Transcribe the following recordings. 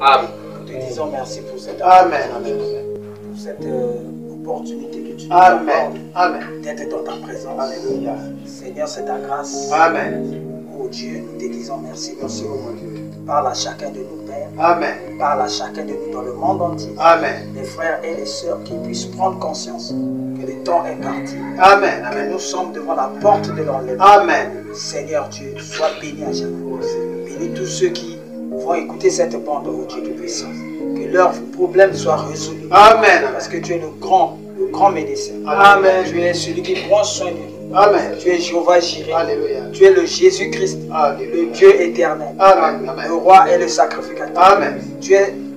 Amen. Nous te disons merci pour cette, Amen. pour cette opportunité que tu nous Amen. Amen. d'être dans ta présence. Alléluia. Seigneur, c'est ta grâce. Amen. Oh Dieu, nous te disons merci, monsieur. Parle à chacun de nous, Père. Amen. Parle à chacun de nous dans le monde entier. Amen. Les frères et les sœurs qui puissent prendre conscience que le temps est parti. Amen. Que Amen. nous sommes devant la porte de l'enlèvement. Amen. Seigneur Dieu, sois béni à jamais. Bénis tous ceux qui vont écouter cette bande, oh Dieu Tout-Puissant. Que leurs problèmes soient résolus. Amen. Parce que tu es le grand médecin. Amen. Tu es celui qui prend soin de nous. Amen. Tu es Jéhovah Jireh. Alléluia. Tu es le Jésus-Christ, Alléluia. le Dieu éternel, Amen. Amen. le roi et le sacrificateur. Amen.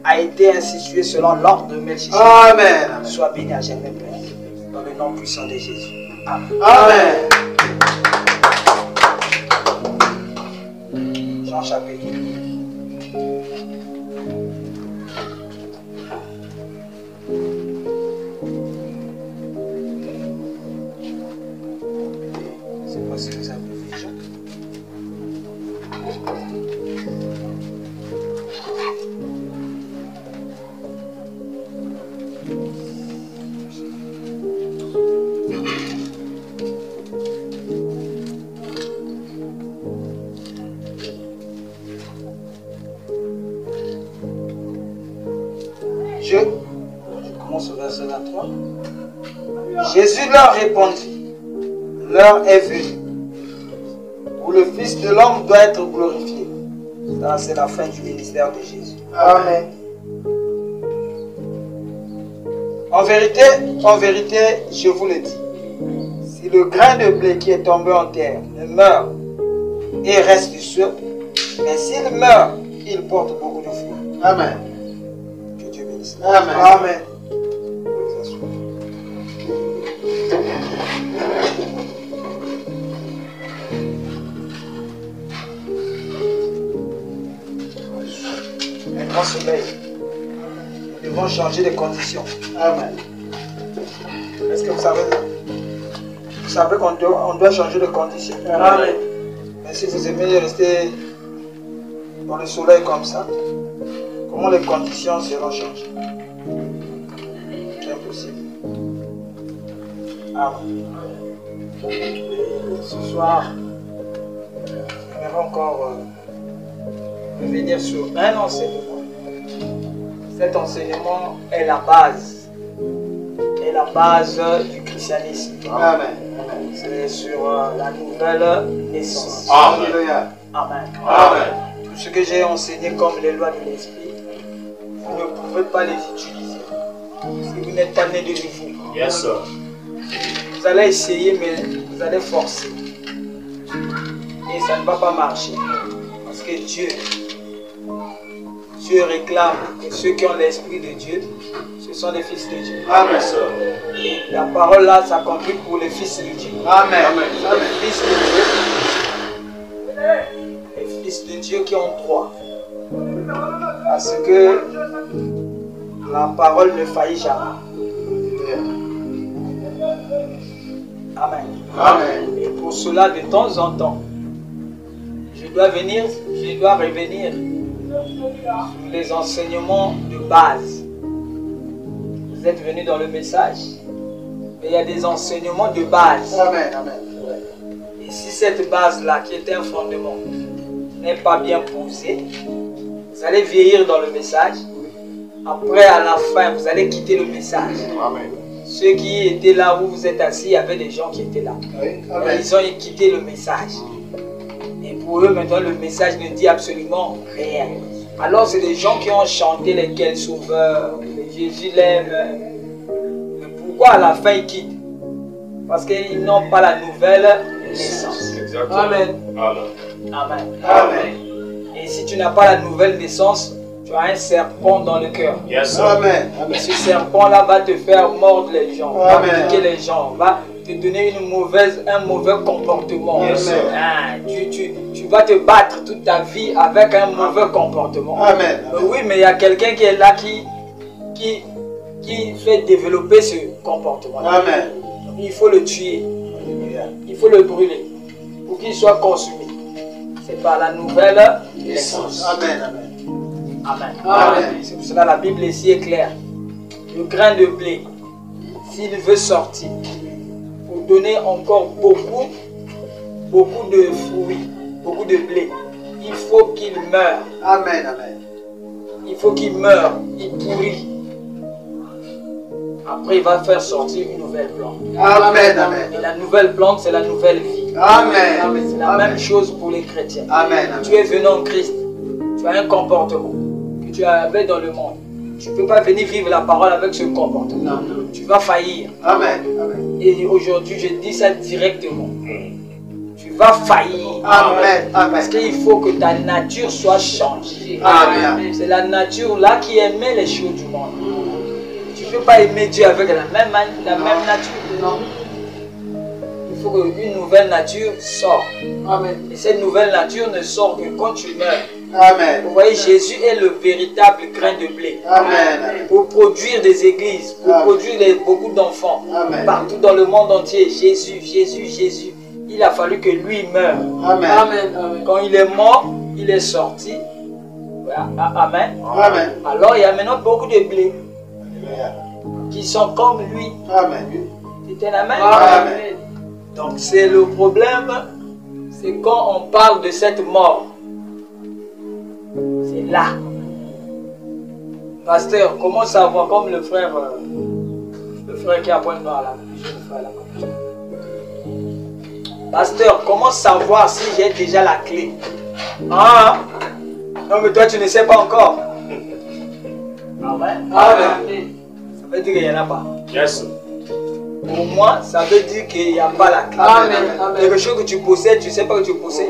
A été institué selon l'ordre de Melchisedec. Amen. Sois béni à jamais, Père, dans le nom puissant de Jésus. Amen. Amen. Jean chapitre. C'est pas si vous avez vu Jean. Je commence au verset 23. Jésus leur répondit, l'heure est venue où le Fils de l'homme doit être glorifié. Ça, c'est la fin du ministère de Jésus. Amen. En vérité, je vous le dis, si le grain de blé qui est tombé en terre ne meurt et reste seul, mais s'il meurt, il porte beaucoup de fruits. Amen. Que Dieu bénisse. Amen. Amen. Un grand soleil. Nous devons changer de conditions. Amen. Est-ce que vous savez qu'on doit changer de conditions? Amen. Mais si vous aimez rester dans le soleil comme ça, comment les conditions seront changées? C'est impossible. Amen. Ce soir, j'aimerais encore revenir sur un enseignement. Cet enseignement est la base du christianisme. Amen. C'est sur la nouvelle naissance. Alléluia. Amen. Amen. Tout ce que j'ai enseigné comme les lois de l'esprit, vous ne pouvez pas les utiliser si vous n'êtes pas né de nouveau. Yes, sir. Vous allez essayer, mais vous allez forcer. Et ça ne va pas marcher. Parce que Dieu réclame que ceux qui ont l'esprit de Dieu, ce sont les fils de Dieu. Amen. Et la parole là s'accomplit pour les fils de Dieu. Amen. Les fils de Dieu. Les fils de Dieu qui ont droit. Parce que la parole ne faillit jamais. Amen. Amen. Et pour cela, de temps en temps, je dois revenir sur les enseignements de base. Vous êtes venus dans le message, mais il y a des enseignements de base. Amen. Amen. Et si cette base-là, qui est un fondement, n'est pas bien posée, vous allez vieillir dans le message. Après, à la fin, vous allez quitter le message. Amen. Ceux qui étaient là où vous êtes assis, il y avait des gens qui étaient là. Oui. Mais Amen. ils ont quitté le message. Et pour eux, maintenant, le message ne dit absolument rien. Alors, c'est des gens qui ont chanté lesquels sauveurs, Jésus l'aime. Mais pourquoi à la fin ils quittent? Parce qu'ils n'ont pas la nouvelle naissance. Exactement. Amen. Amen. Amen. Amen. Et si tu n'as pas la nouvelle naissance, Tu as un serpent dans le cœur. Yes, sir. Amen. Et ce serpent-là va te faire mordre les gens, va Amen. piquer les gens, va te donner un mauvais comportement. Yes, sir. Ah, tu vas te battre toute ta vie avec un mauvais comportement. Amen. Oui, mais il y a quelqu'un qui est là qui fait développer ce comportement. Amen. Il faut le tuer, il faut le brûler pour qu'il soit consumé. C'est par la nouvelle naissance. Amen. Amen. Amen. Amen. C'est pour cela que la Bible ici est claire. Le grain de blé, s'il veut sortir, pour donner encore beaucoup de fruits, beaucoup de blé, il faut qu'il meure. Amen. Amen. Il faut qu'il meure, il pourrit. Après, il va faire sortir une nouvelle plante. Amen. Amen. Et la nouvelle plante, c'est la nouvelle vie. Amen. C'est la même chose pour les chrétiens. Amen. Tu es venu en Christ, tu as un comportement que tu avais dans le monde. Tu ne peux pas venir vivre la parole avec ce comportement. Non. Tu vas faillir. Amen. Amen. Et aujourd'hui, je dis ça directement. Tu vas faillir. Amen. Amen. Parce qu'il faut que ta nature soit changée. Amen. C'est la nature là qui aimait les choses du monde. Tu ne peux pas aimer Dieu avec la même nature. Non. Il faut qu'une nouvelle nature sorte. Amen. Et cette nouvelle nature ne sort que quand tu meurs. Amen. Vous voyez, Jésus est le véritable grain de blé. Amen. Pour produire des églises, pour Amen. produire beaucoup d'enfants. Amen. Partout dans le monde entier, Jésus, Jésus, Jésus. Il a fallu que lui meure. Amen. Amen. Quand il est mort, il est sorti. Voilà. Amen. Amen. Alors il y a maintenant beaucoup de blés Alléluia. qui sont comme lui. Amen. C'est un amen. Amen. Donc c'est le problème, c'est quand on parle de cette mort. C'est là. Pasteur, comment savoir, comme le frère qui a point noir là, le frère là. Pasteur, comment savoir si j'ai déjà la clé? Ah, non mais toi tu ne sais pas encore. Amen. Amen. Ça veut dire qu'il n'y en a pas. Yes. Pour moi, ça veut dire qu'il n'y a pas la clé. Amen. Quelque chose que tu possèdes, tu ne sais pas que tu possèdes.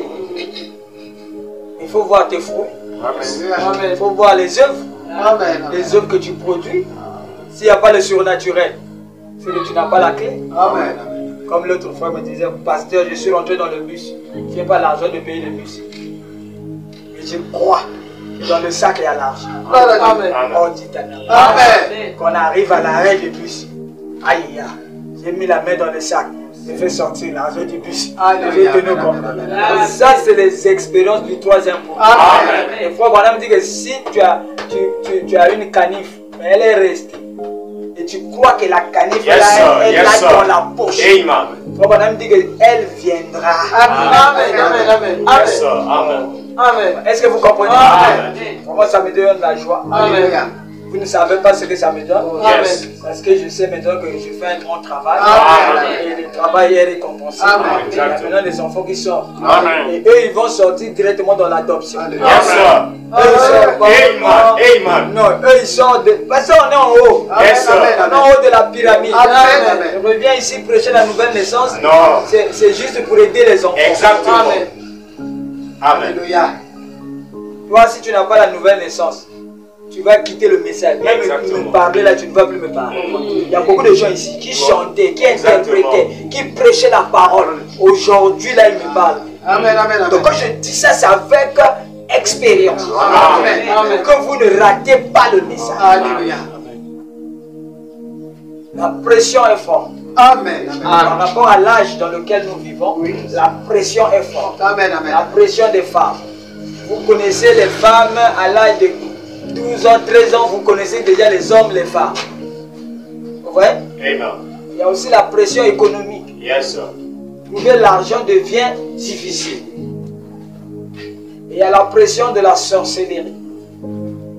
Il faut voir tes fruits. Amen. Il faut voir les œuvres. Amen. Les œuvres que tu produis. S'il n'y a pas le surnaturel, c'est que tu n'as pas la clé. Amen. Comme l'autre frère me disait, pasteur, je suis rentré dans le bus. Je n'ai pas l'argent de payer le bus. Mais je crois que dans le sac, il y a l'argent. Amen. Oh, dit Amen. Amen. Quand on arrive à l'arrêt du bus, aïe, aïe, j'ai mis la main dans le sac. J'ai fait sortir l'argent du bus. J'ai tenu comme ça. Ça, c'est les expériences du troisième point. Amen. Et frère Branham me dit que si tu as une canif, mais elle est restée. Et tu crois que la canif Yes, sir. est Yes, là sir. dans la poche. Amen. Frère Branham me dit qu'elle viendra. Amen. Yes, sir. Amen. Est-ce que vous comprenez? Amen. Moi, ça me donne la joie. Alléluia. Vous ne savez pas ce que ça me donne. Yes. Parce que je sais maintenant que je fais un grand travail. Amen. Et le travail est récompensé. Amen. Il y a maintenant des enfants qui sortent. Amen. Et eux, ils vont sortir directement dans l'adoption. Eux, Alléluia. Yes, sir. ils sortent pas vraiment- Amen. Non, eux, ils sortent de... Parce qu'on est en haut. Yes, sir. On est en haut de la pyramide. Amen. Je reviens ici prêcher la nouvelle naissance. Non. C'est juste pour aider les enfants. Exactement. Amen. Alléluia. Toi, si tu n'as pas la nouvelle naissance, tu vas quitter le message. Même Exactement. me parler là, tu ne vas plus me parler. Il y a beaucoup de gens ici qui chantaient, qui Exactement. interprétaient, qui prêchaient la parole. Aujourd'hui, là, ils me parlent. Amen. Amen. Donc, quand je dis ça, c'est avec expérience. Amen. Amen. Que vous ne ratez pas le message. Alléluia. La pression est forte. Amen. Par rapport à l'âge dans lequel nous vivons, la pression est forte. Amen. La Amen. pression des femmes. Vous connaissez les femmes à l'âge de 12 ans, 13 ans, vous connaissez déjà les hommes, les femmes. Vous voyez? Amen. Il y a aussi la pression économique. Yes, sir. Trouver l'argent devient difficile. Et il y a la pression de la sorcellerie.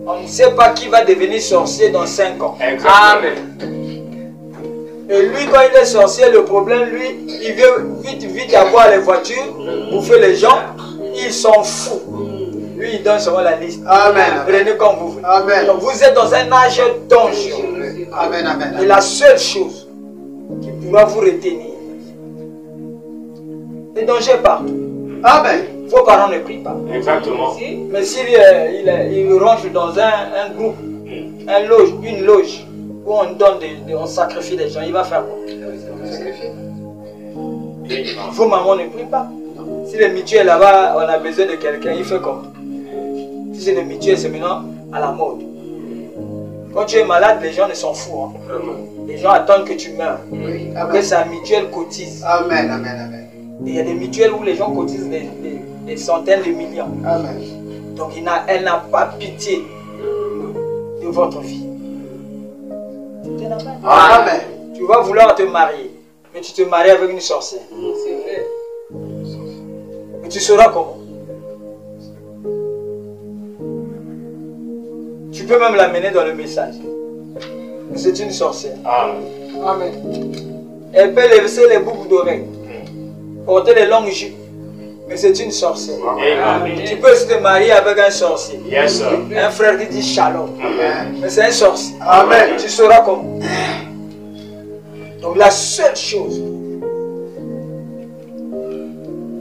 On ne sait pas qui va devenir sorcier dans 5 ans. Exactement. Et lui, quand il est sorcier, le problème, lui, il veut vite avoir les voitures, bouffer les gens. Il s'en fout. Lui, il donne seulement la liste. Amen. Prenez comme vous voulez. Amen. Donc, vous êtes dans un âge dangereux. Amen. Amen. Et la seule chose qui pourra vous retenir, les dangers partout. Amen. Vos parents ne prient pas. Exactement. Mais s'il il rentre dans un groupe, une loge, où on donne on sacrifie des gens, il va faire quoi? Vos mamans ne prient pas. Si le mutuel là-bas, on a besoin de quelqu'un, il fait comment? Si c'est le mutuel, c'est maintenant à la mode. Quand tu es malade, les gens ne s'en foutent. Hein. Les gens attendent que tu meurs. Oui. Après, sa mutuelle cotise. Amen, amen, amen. Et il y a des mutuelles où les gens cotisent des centaines de millions. Amen. Donc elle n'a pas pitié de votre vie. C'est normal. Amen. Tu vas vouloir te marier, mais tu te maries avec une sorcière. C'est vrai. Mais tu sauras comment. Tu peux même l'amener dans le message. C'est une sorcière. Amen. Amen. Elle peut lever les boucles d'oreilles, porter les longues jupes, mais c'est une sorcière. Amen. Tu peux aussi te marier avec un sorcier. Yes, sir. Un frère qui dit shalom. Amen. Mais c'est un sorcier. Amen. Tu sauras comment. Donc la seule chose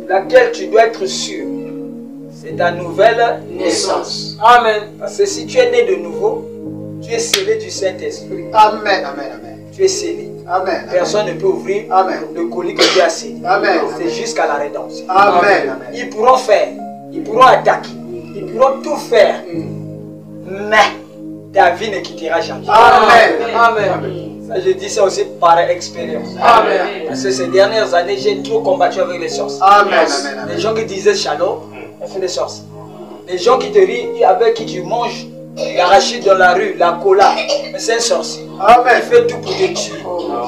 laquelle tu dois être sûr, c'est ta nouvelle naissance. Amen. Parce que si tu es né de nouveau, tu es scellé du Saint-Esprit. Amen, amen, amen. Tu es scellé. Amen. Personne ne peut ouvrir Amen. le colis que tu as scellé. Amen. C'est jusqu'à la rédemption. Amen, amen. Ils pourront faire, ils pourront attaquer, ils pourront tout faire, mais ta vie ne quittera jamais. Amen. Amen. Ça, je dis ça aussi par expérience. Amen. Parce que ces dernières années, j'ai trop combattu avec les sorciers. Amen, amen, Les amen. gens qui disaient shalom, on fait des sorciers. Les gens qui te rient, avec qui tu manges l'arachide dans la rue, la cola, mais c'est un sorcier. Il Amen. fait tout pour te tuer.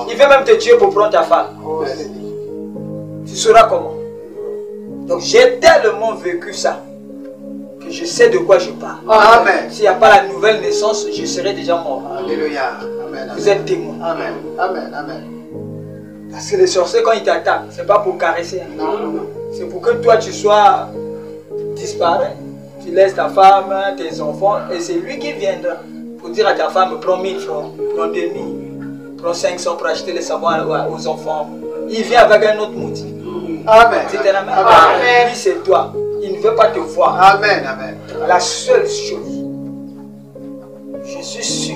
Il veut même te tuer pour prendre ta femme. Tu sauras comment. Donc j'ai tellement vécu ça que je sais de quoi je parle. Amen. S'il n'y a pas la nouvelle naissance, je serais déjà mort. Alléluia. Amen. Vous êtes témoin. Amen. Amen. Amen. Parce que les sorciers, quand ils t'attaquent, ce n'est pas pour caresser. Non, non, non. C'est pour que toi, tu sois disparu. Tu laisses ta femme, tes enfants, et c'est lui qui viendra pour dire à ta femme, prends 1000 francs, prends 2000, prends 500 pour acheter les savoirs aux enfants. Il vient avec un autre motif. Amen. C'est un amen. Amen. Lui, c'est toi. Il ne veut pas te voir. Amen. Amen. La seule chose, je suis sûr,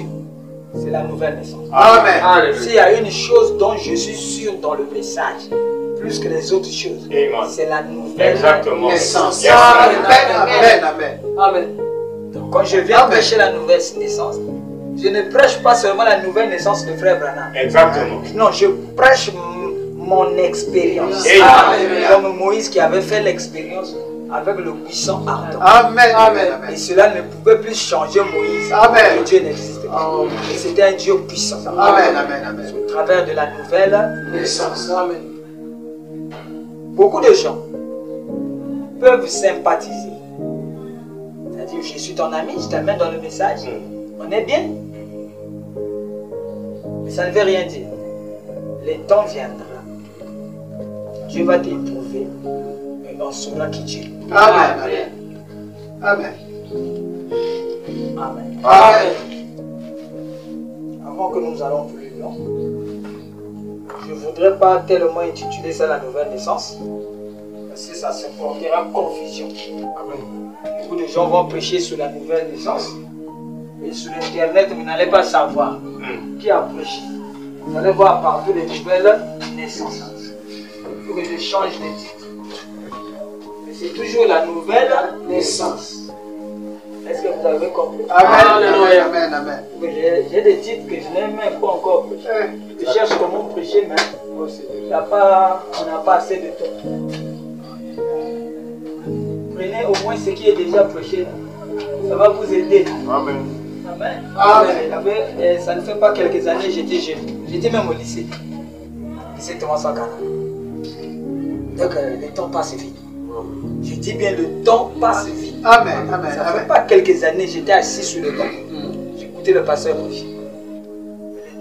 c'est la nouvelle naissance. Amen. S'il y a une chose dont je suis sûr dans le message, plus que les autres choses, Amen. c'est la nouvelle Exactement. Naissance. Yes, Amen. sir. Amen. Amen. Amen. Donc, quand je viens Amen. prêcher la nouvelle naissance, je ne prêche pas seulement la nouvelle naissance de Frère Branham. Exactement. Non, je prêche mon expérience. Amen. Comme Moïse qui avait fait l'expérience avec le buisson ardent. Amen. Amen. Et Amen. cela ne pouvait plus changer Moïse. Amen. Que Dieu n'existait pas. Et c'était un Dieu puissant. Amen. Amen. Amen. Au travers de la nouvelle Naissance. Amen. beaucoup de gens peuvent sympathiser. C'est-à-dire, je suis ton ami, je t'amène dans le message. On est bien. Mais ça ne veut rien dire. Le temps viendra. Dieu va t'éprouver et on saura qui tu es. Amen. Amen. Amen. Amen. Amen. Avant que nous allons plus loin, je ne voudrais pas tellement intituler ça la nouvelle naissance, parce que ça se portera confusion. Beaucoup de gens vont prêcher sur la nouvelle naissance, et sur Internet, vous n'allez pas savoir qui a prêché. Vous allez voir partout les nouvelles naissances. Il faut que je change de titre. Mais c'est toujours la nouvelle naissance. Est-ce que vous avez compris? Amen. Amen. Amen. J'ai des titres que je n'ai même pas encore prêché. Je cherche comment prêcher, mais on n'a pas assez de temps. Prenez au moins ce qui est déjà prêché. Ça va vous aider. Amen. Amen. Amen. Ça ne fait pas quelques années, j'étais jeune. J'étais même au lycée. Lycée Thomas Sankara. Donc le temps passe vite. Je dis bien le temps passe vite. Amen. Amen. Ça ne fait Amen. pas quelques années, j'étais assis sur le banc. J'écoutais le pasteur prêcher.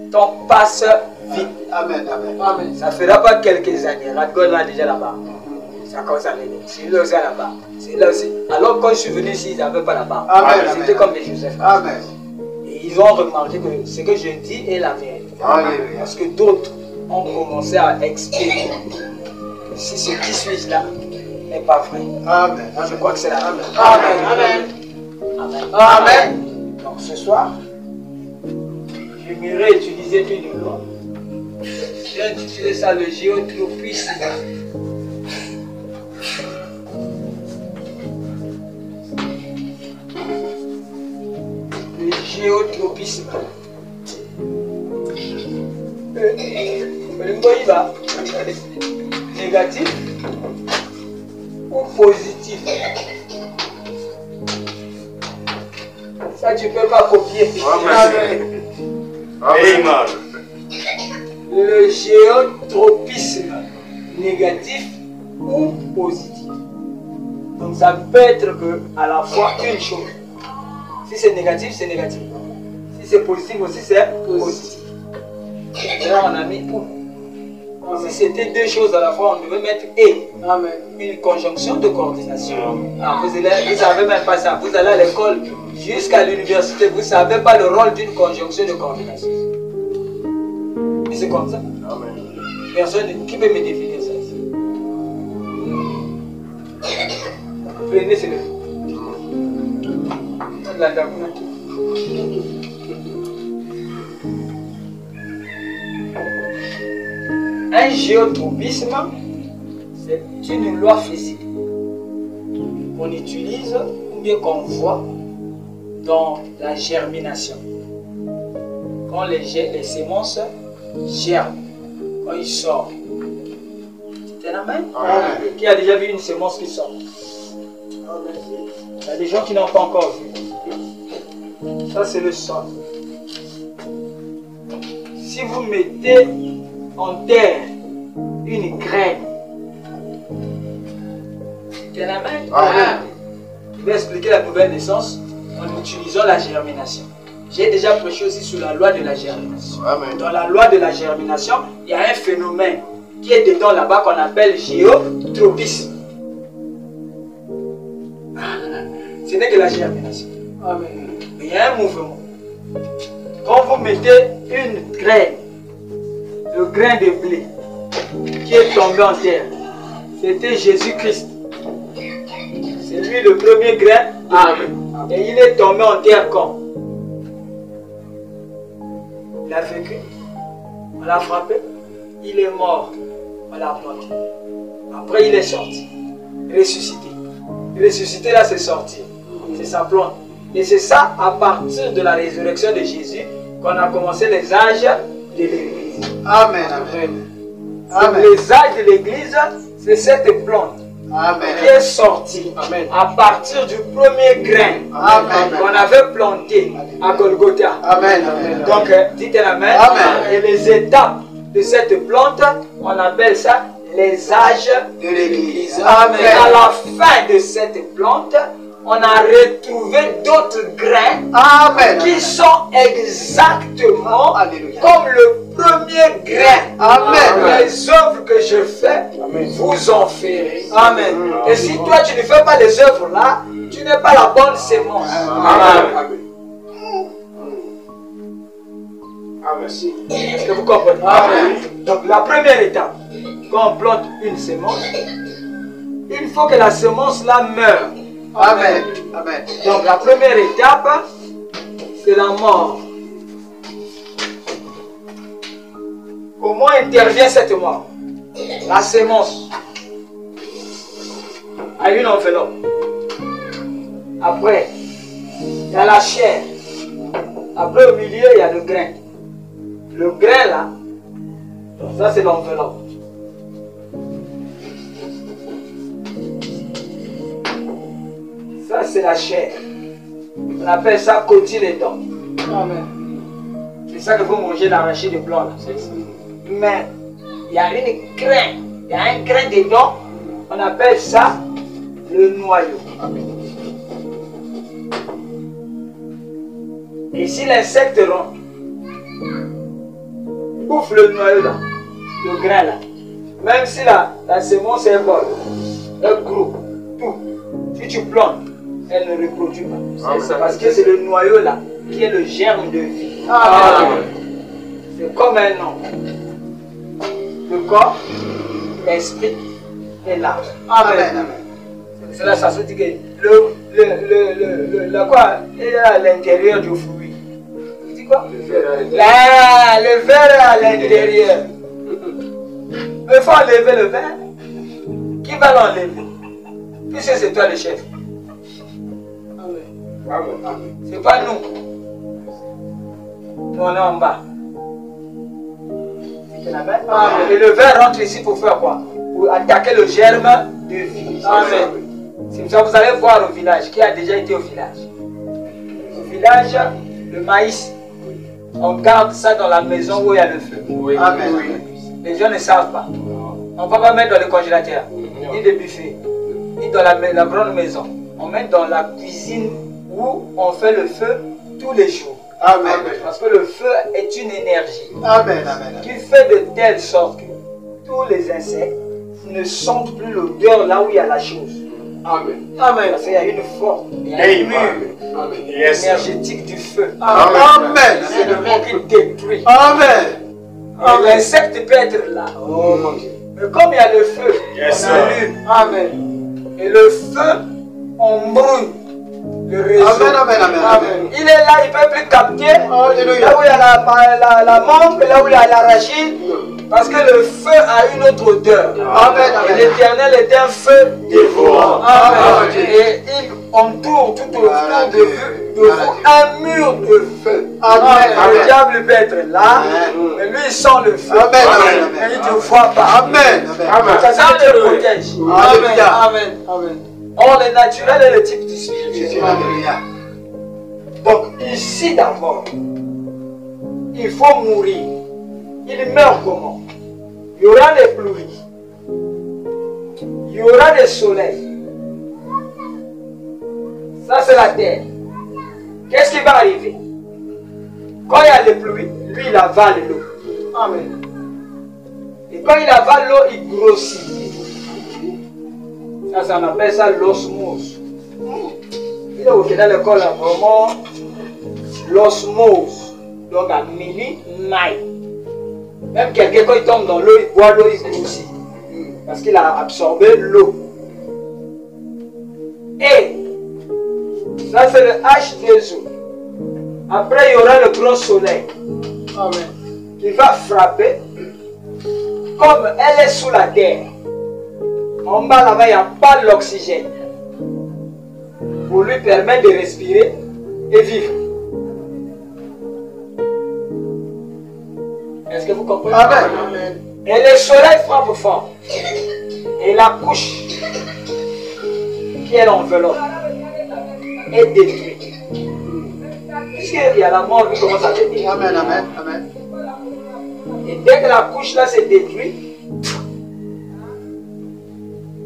Le temps passe vite. Amen. Amen. Amen. Ça ne fera pas quelques années. Radgol là déjà là-bas. Ça commence à venir. C'est là aussi là-bas. C'est là aussi. Alors quand je suis venu ici, ils n'avaient pas là-bas. Amen. C'était Amen. comme des Joseph. Amen. Et ils ont remarqué que ce que je dis est la vérité. Alléluia. Parce que d'autres ont commencé à expérimenter que si ce qui suis là n'est pas vrai. Amen. Je crois que c'est la Amen. Amen. Amen. Amen. Donc ce soir, j'aimerais utiliser une loi. J'ai intitulé ça le géotropisme. Le géotropisme. Négatif ou positif. Ça, tu ne peux pas copier. Amen. Amen. Le géotropisme négatif ou positif. Donc ça peut être que à la fois une chose. Si c'est négatif, c'est négatif. Si c'est positif aussi, c'est positif. Là, on a mis ou. Si c'était deux choses à la fois, on devait mettre et. Amen. Une conjonction de coordination. Ah, vous ne savez même pas ça. Vous allez à l'école jusqu'à l'université, vous ne savez pas le rôle d'une conjonction de coordination. Mais c'est comme ça. Amen. Personne qui peut me définir ça ici. Prenez ce livre. Un géotropisme, c'est une loi physique qu'on utilise ou bien qu'on voit dans la germination. Quand les semences germent, quand ils sortent. C'est un amen? Amen. Qui a déjà vu une semence qui sort? Il y a des gens qui n'ont pas encore vu. Ça, c'est le sol. Si vous mettez en terre une graine, c'est un amen? Amen. Je vais expliquer la nouvelle naissance en utilisant la germination. J'ai déjà prêché aussi sur la loi de la germination. Amen. Dans la loi de la germination, il y a un phénomène qui est dedans là-bas qu'on appelle géotropisme. Ce n'est que la germination. Amen. Mais il y a un mouvement. Quand vous mettez une graine, le grain de blé qui est tombé en terre, c'était Jésus-Christ. C'est lui le premier grain. Amen. Et il est tombé en terre quand? Il a vécu, on l'a frappé, il est mort, on l'a planté. Après il est sorti, ressuscité. Ressuscité là c'est sorti, c'est sa plante. Et c'est ça à partir de la résurrection de Jésus qu'on a commencé les âges de l'Église. Amen. Amen. Amen. Les âges de l'Église, c'est cette plante qui est sortie à partir du premier grain qu'on avait planté à Golgotha. Amen. Donc, dites Amen. Amen. Et les étapes de cette plante, on appelle ça les âges De l'Église. Amen. À la fin de cette plante, on a retrouvé d'autres grains Amen. qui sont exactement Alléluia. comme le premier grain. Amen. Les œuvres que je fais, vous en ferez. Amen. Et si toi tu ne fais pas les œuvres là, tu n'es pas la bonne sémence. Amen. Est-ce que vous comprenez? Amen. Donc la première étape, quand on plante une sémence, il faut que la sémence là meure. Amen. Amen. Donc la première étape, c'est la mort. Comment intervient cette mort? La sémence a une enveloppe. Après, il y a la chair. Après, au milieu, il y a le grain. Le grain là, donc ça c'est l'enveloppe. Ça c'est la chair. On appelle ça cotylédon. Amen. C'est ça que vous mangez l'arachide de blanc là. Mais il y a une grain. Il y a un grain dedans. On appelle ça le noyau. Et si l'insecte rentre, bouffe le noyau là, le grain là. Même si la semence est bonne, le groupe, tout. Si tu plantes, elle ne reproduit pas. Parce que c'est le noyau là qui est le germe de vie. C'est comme un nom. Le corps, l'esprit et l'âme. Amen. C'est là, ça se dit que le quoi est à l'intérieur du fruit. Tu dis quoi? Là, le verre est à l'intérieur. Il faut enlever le verre. Qui va l'enlever? Puisque c'est toi le chef. C'est pas nous. Nous on est en bas. Et le verre rentre ici pour faire quoi? Pour attaquer le germe de vie. Amen. C'est ça, vous allez voir au village. Qui a déjà été au village? Au village, le maïs, on garde ça dans la maison où il y a le feu. Oui. Amen. Les gens ne savent pas. On ne va pas mettre dans le congélateur, ni des buffets, ni dans la grande maison. On met dans la cuisine où on fait le feu tous les jours. Amen. Parce que le feu est une énergie. Amen. Amen. Qui fait de telle sorte que tous les insectes ne sentent plus l'odeur là où il y a la chose. Amen. Amen. Parce qu'il y a une force, il y a une mur énergétique du feu. Amen. C'est le mot qui détruit. Amen. L'insecte peut être là. Oh mon Dieu. Mais comme il y a le feu, Yes, on allume. Amen. Et le feu, on brûle le réseau. Amen. Amen. Amen. Il est là, il ne peut plus capter. Alléluia. Là où il y a la mangue, là où il y a l'arachide. Parce que le feu a une autre odeur. Amen. Et l'Éternel est un feu dévorant. Amen. Et il entoure tout autour de vous un mur de feu. Amen. Le diable peut être là, mais lui il sent le feu. Amen. Et il ne te voit pas. Amen. Ça te protège. Alléluia. Amen. Or, le naturel est le type du spirituel. Alléluia. Donc, ici d'abord, il faut mourir. Il meurt comment? Il y aura des pluies. Il y aura des soleils. Ça, c'est la terre. Qu'est-ce qui va arriver? Quand il y a des pluies, lui, il avale l'eau. Amen. Et quand il avale l'eau, il grossit. Ça, on appelle ça l'osmose. Il est au final de l'école, vraiment l'osmose. Donc, à mini, maille. Même quelqu'un, quand il tombe dans l'eau, il boit l'eau, il grossit. Parce qu'il a absorbé l'eau. Et ça, c'est le H2O. Après, il y aura le grand soleil. Amen. Qui va frapper. Comme elle est sous la terre. En bas là-bas, il n'y a pas l'oxygène. Pour lui permettre de respirer et vivre. Est-ce que vous comprenez? Amen. Et le soleil frappe fort. Et la couche qui est l'enveloppe est détruite. Puisqu'il y a la mort qui commence à détruire. Amen. Amen. Amen. Et dès que la couche là s'est détruite,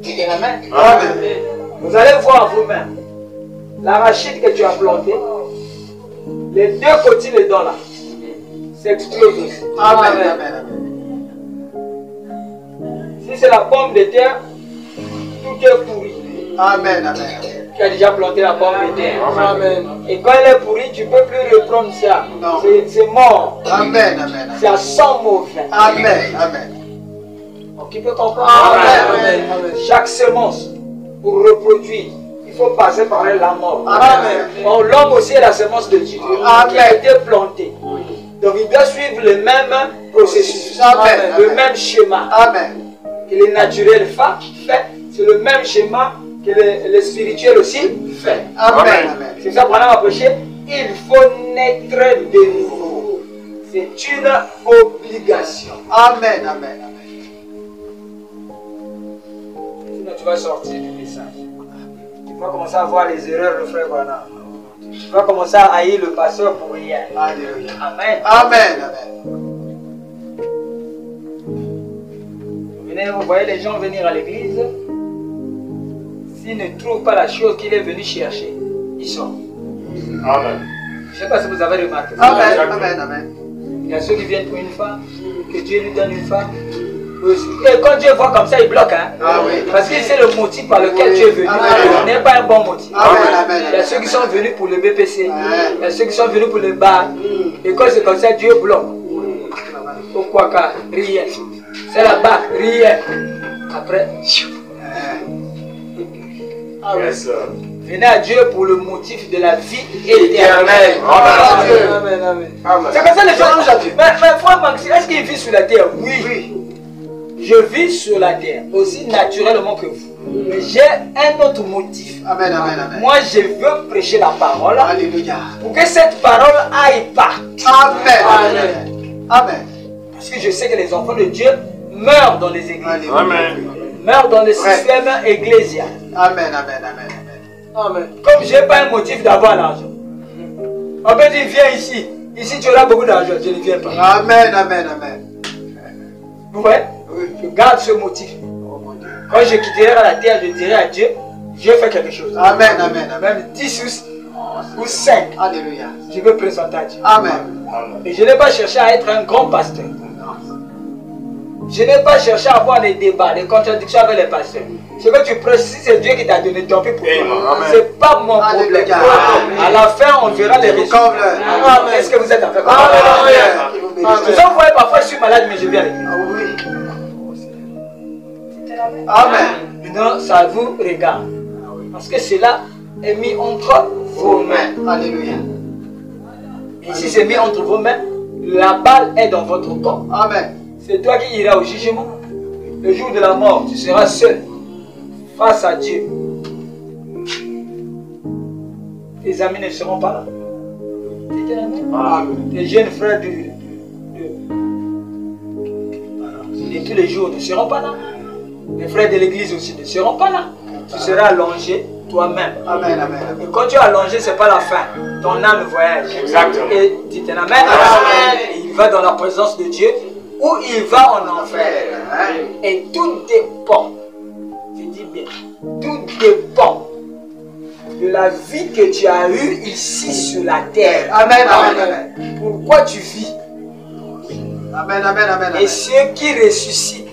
c'est la main. Amen. Vous allez voir vous-même. L'arachide que tu as planté, les deux cotylédons là, s'explosent aussi. Amen. Amen. Si c'est la pomme de terre, tout est pourri. Amen. Amen. Tu as déjà planté la pomme de terre. Amen. Et quand elle est pourrie, tu ne peux plus reprendre ça. Non. C'est mort. Amen. Amen. Ça sent mauvais. Amen. Amen. Donc tu peux comprendre. Amen. Amen. Chaque semence, pour reproduire, il faut passer par la mort. Amen. Bon, l'homme aussi est la semence de Dieu qui a été plantée. Donc il doit suivre le même processus, Amen. le même schéma Amen. que le naturel fait. C'est le même schéma que le spirituel aussi fait. Amen. Amen. C'est ça qu'on a approché. Il faut naître de nouveau. C'est une obligation. Amen. Amen. Amen. Sinon tu vas sortir du message. Tu vas commencer à voir les erreurs de frère Branham. Tu vas commencer à haïr le pasteur pour rien. Alléluia. Amen. Amen. Amen. Vous voyez les gens venir à l'église. S'ils ne trouvent pas la chose qu'il est venu chercher, ils sortent. Amen. Je ne sais pas si vous avez remarqué. Amen. Amen. Amen. Il y a ceux qui viennent pour une femme, que Dieu lui donne une femme. Et quand Dieu voit comme ça, il bloque. Hein? Ah oui. Parce que c'est le motif par lequel Dieu est venu. Amen. Ce n'est pas un bon motif. Amen. Amen. Il y a ceux qui sont venus pour le BPC. Amen. Il y a ceux qui sont venus pour le bar. Et quand c'est comme ça, Dieu bloque. Pourquoi car rien. C'est là-bas, rien. Après. Yes, sir. Venez à Dieu pour le motif de la vie éternelle. Amen. Amen. C'est comme ça les gens. Mais frère Maxime, est-ce qu'il vit sur la terre? Oui. Je vis sur la terre, aussi naturellement que vous. Mais j'ai un autre motif. Amen. Moi, je veux prêcher la parole. Alléluia. Pour que cette parole aille partout. Amen. Parce que je sais que les enfants de Dieu meurent dans les églises. Amen. Meurent dans le système ecclésial. Amen. Comme je n'ai pas un motif d'avoir l'argent. On peut dire, viens ici. Ici, tu auras beaucoup d'argent. Je ne viens pas. Amen. Vous voyez? Je garde ce motif. Quand je quitterai la terre, je dirai à Dieu, je fais quelque chose. Amen. Même 10 ou 5. Alléluia. Je veux présenter à Dieu. Amen. Et je n'ai pas cherché à être un grand pasteur. Je n'ai pas cherché à avoir des débats, des contradictions avec les pasteurs. Ce que tu prêches, si c'est Dieu qui t'a donné, tant pis pour toi. Ce n'est pas mon problème. Alléluia. À la fin, on verra les résultats. Est-ce que vous êtes avec moi? Vous en voyez parfois, je suis malade, mais je viens avec lui. Amen. Maintenant, ça vous regarde. Parce que cela est mis entre vos mains. Alléluia. Et si c'est mis entre vos mains, la balle est dans votre corps. Amen. C'est toi qui iras au jugement. Le jour de la mort, tu seras seul face à Dieu. Tes amis ne seront pas là. Tes jeunes frères de tous les jours ne seront pas là. Les frères de l'église aussi ne seront pas là. Tu seras allongé toi-même. Amen. Et quand tu es allongé, ce n'est pas la fin. Ton âme voyage. Exactement. Et dis un amen. Et il va dans la présence de Dieu ou il va en enfer. Et tout dépend. Je dis bien. Tout dépend de la vie que tu as eue ici sur la terre. Amen. Pourquoi tu vis? Amen. Et ceux qui ressuscitent,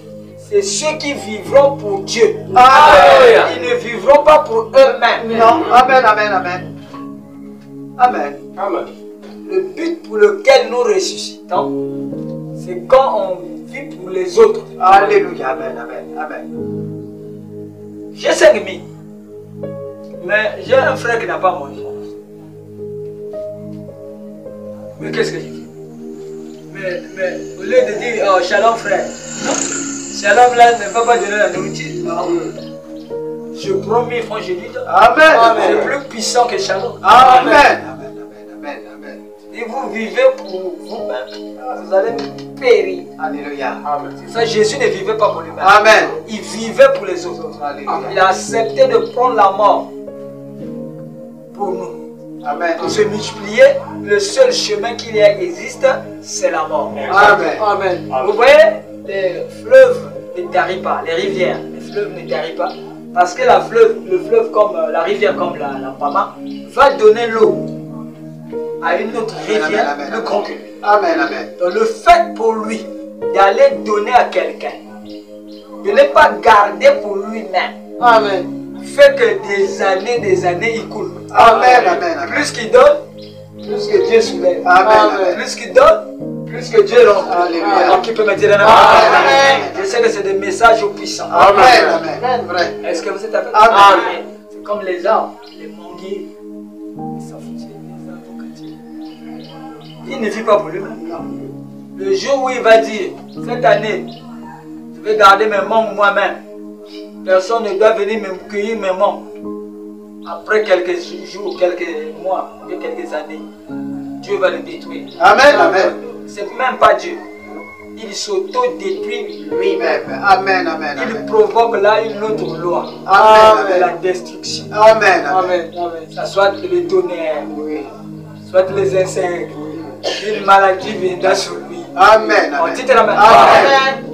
c'est ceux qui vivront pour Dieu. Amen. Ils ne vivront pas pour eux-mêmes. Non. Amen. Le but pour lequel nous ressuscitons, c'est quand on vit pour les autres. Alléluia. Amen. J'ai 5 000. Mais j'ai un frère qui n'a pas mangé. Mais qu'est-ce que je dis? Mais au lieu de dire oh, shalom frère, non. Shalom là ne va pas donner la nourriture. Je prends 1000 francs, je lui donne. Amen. C'est plus puissant que shalom. Amen. Et vous vivez pour vous-même, vous allez périr. Alléluia. C'est ça, Jésus ne vivait pas pour lui-même. Amen. Il vivait pour les autres. Alléluia. Il a accepté de prendre la mort pour nous. Amen. Pour se multiplier, le seul chemin qu'il existe, c'est la mort. Amen. Vous voyez, les fleuves ne tarissent pas, les rivières, les fleuves ne tarissent pas. Parce que le fleuve comme la rivière comme la Pama va donner l'eau à une autre rivière plus grande que lui. Amen. Donc le fait pour lui d'aller donner à quelqu'un, de ne pas garder pour lui-même, fait que des années il coule. Amen. Plus qu'il donne, plus que Dieu soulève. Amen. Plus qu'il donne, plus que Dieu rend. Alléluia. Alors qui peut me dire un amen? Amen. Je sais que c'est des messages puissants. Amen. Vrai. Est-ce que vous êtes avec moi? Amen. C'est comme les arbres, les manguiers, les safoutiers, les avocatiers. Il ne vit pas pour lui-même. Le jour où il va dire, cette année, je vais garder mes mangues moi-même. Personne ne doit venir me cueillir mes mangues. Après quelques jours, quelques mois, quelques années, Dieu va le détruire. Amen. C'est même pas Dieu. Il s'auto-détruit lui-même. Amen. Il provoque là une autre loi. Amen. La destruction. Amen. Ça soit le tonnerre, soit les insectes, une maladie viendra sur lui. Amen. On dit la main. Amen.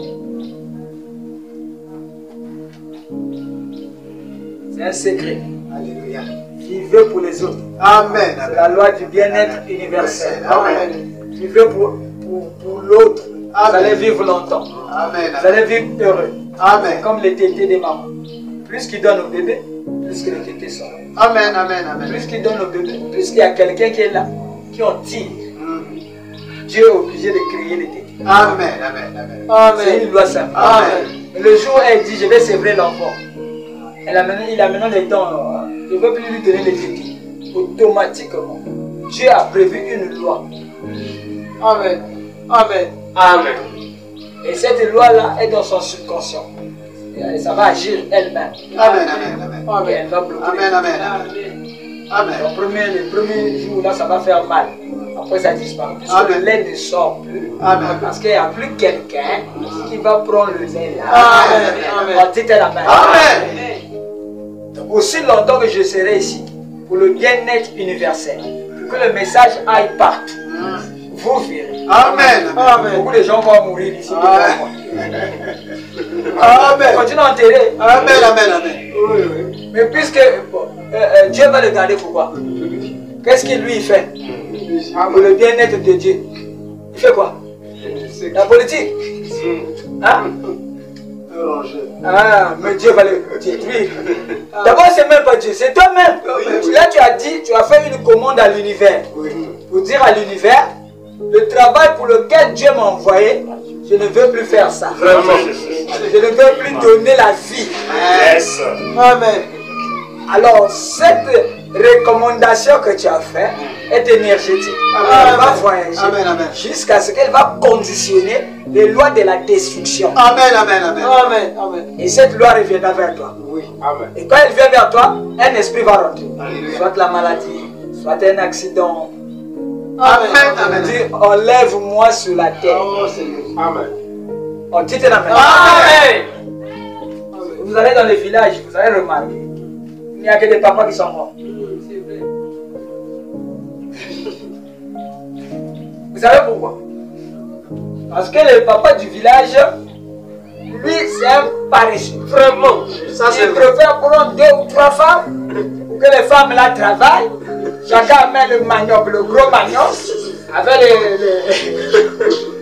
C'est un secret. Alléluia. Vivez pour les autres. Amen. C'est la loi du bien-être universel. Amen. Vivez pour l'autre. Vous allez vivre longtemps. Amen. Vous allez vivre heureux. Amen. Comme les tétés des mamans. Plus qu'ils donnent au bébé, plus que les tétés sont. Amen. Plus qu'ils donnent au bébé, plus qu'il y a quelqu'un qui est là, qui en tire. Dieu est obligé de créer les tétés. Amen. C'est une loi simple. Amen. Le jour où elle dit je vais sévrer l'enfant, il a maintenant les dents ne veux plus lui donner les titres. Automatiquement, Dieu a prévu une loi. Amen. Amen. Amen. Et cette loi-là est dans son subconscient. Et ça va agir elle-même. Amen. Amen. Amen. Et elle va bloquer. Amen. Amen. Amen. Les premiers jours, là, ça va faire mal. Après, ça disparaît. Puisque le lait ne sort plus. Amen. Parce qu'il n'y a plus quelqu'un qui va prendre le lait là. Amen. Amen. On dit la main. Amen. Donc, aussi longtemps que je serai ici, pour le bien-être universel, pour que le message aille partout, vous verrez. Amen. Amen. Beaucoup de gens vont mourir ici. Amen. Continue à enterrer. Amen. Amen. Amen. Mais puisque Dieu va le garder, pourquoi? Qu'est-ce qu'il lui fait? Pour le bien-être de Dieu. Il fait quoi? La politique. Hein? Ah, mais Dieu va le détruire. D'abord, c'est même pas Dieu, c'est toi-même. Là, tu as dit, tu as fait une commande à l'univers. Pour dire à l'univers, le travail pour lequel Dieu m'a envoyé, je ne veux plus faire ça. Vraiment. Je ne veux plus donner la vie. Yes. Amen. Alors, cette recommandation que tu as faite est énergétique. Elle va voyager jusqu'à ce qu'elle va conditionner les lois de la destruction. Amen. Amen. Amen. Amen. Amen. Et cette loi reviendra vers toi. Oui. Amen. Et quand elle vient vers toi, un esprit va rentrer. Alléluia. Soit la maladie, soit un accident. Amen. On Amen. dit, enlève-moi sur la terre. Oh Seigneur. Amen. On dit la main. Amen. Vous allez dans les villages, vous allez remarquer. Il n'y a que des papas qui sont morts. Vous savez pourquoi? Parce que le papa du village, lui, c'est un paresseux. Vraiment. Ça c'est Il vrai. préfère prendre 2 ou 3 femmes pour que les femmes là travaillent. Chacun met le manioc, le gros manioc, avec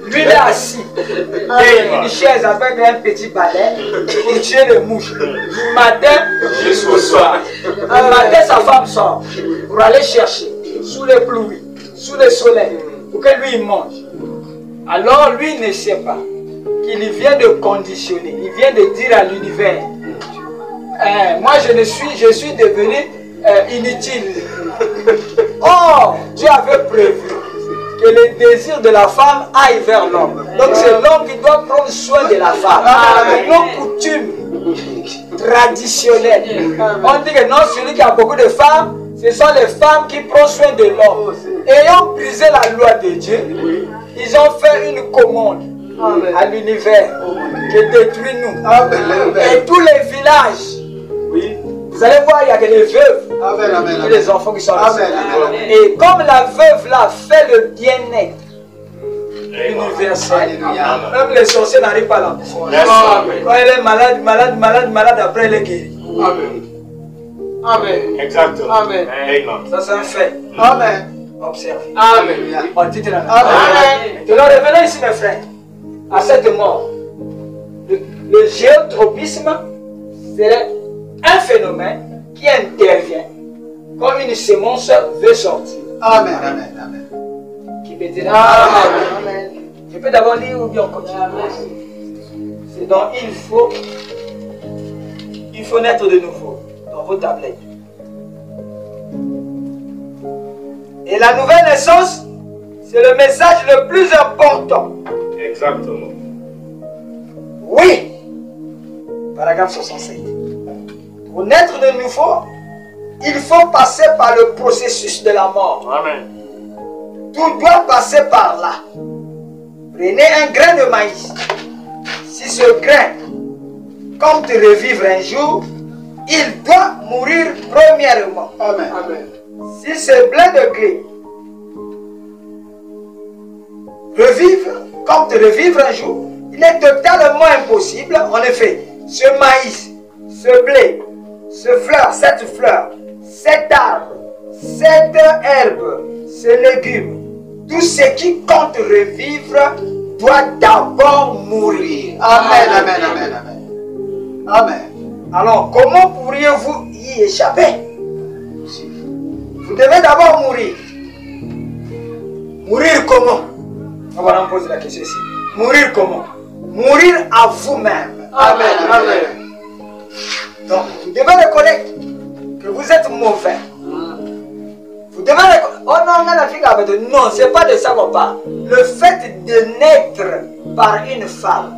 lui il est assis. Une chaise avec un petit balai pour tuer les mouches. Du matin Jusqu'au soir. le matin, sa femme sort pour aller chercher sous les pluies, sous le soleil, pour que lui il mange. Alors lui ne sait pas qu'il vient de conditionner, il vient de dire à l'univers, moi je suis devenu inutile. Or, Dieu avait prévu que le désir de la femme aille vers l'homme. Donc c'est l'homme qui doit prendre soin de la femme. Avec nos coutumes traditionnelles. On dit que non, celui qui a beaucoup de femmes, ce sont les femmes qui prennent soin de l'homme. Ayant brisé la loi de Dieu, ils ont fait une commande à l'univers qui détruit-nous. Et tous les villages, vous allez voir, il y a que les veuves et les enfants qui sont là. Et comme la veuve là fait le bien-être universel, même les sorciers n'arrivent pas là. Quand elle est malade, après elle est guérie. Amen. Amen. Exactement. Amen. Amen. Ça c'est un fait. Amen. Observe. Amen. On dit la Amen. Donc revenons ici mes frères, à cette mort. Le géotropisme, c'est un phénomène qui intervient quand une sémence veut sortir. Amen. Amen. Amen. Qui peut dire Amen. Je peux d'abord lire ou bien on continue. C'est donc il faut naître de nouveau dans vos tablettes. Et la nouvelle naissance, c'est le message le plus important. Exactement. Oui. Paragraphe 67. Pour naître de nouveau, il faut passer par le processus de la mort. Amen. Tout doit passer par là. Prenez un grain de maïs. Si ce grain compte revivre un jour, il doit mourir premièrement. Amen. Amen. Si ce blé de gré compte revivre un jour, il est totalement impossible. En effet, ce maïs, ce blé, ce fleur, cet arbre, cette herbe, ce légume, tout ce qui compte revivre doit d'abord mourir. Amen. Amen. Amen. Amen. Amen. Alors, comment pourriez-vous y échapper? Vous devez d'abord mourir. Mourir comment? On va me poser la question ici. Mourir comment? Mourir à vous-même. Amen. Amen. Donc, vous devez reconnaître que vous êtes mauvais. Vous devez reconnaître. Oh non, mais la fille a dit non, c'est pas de ça qu'on parle. Le fait de naître par une femme,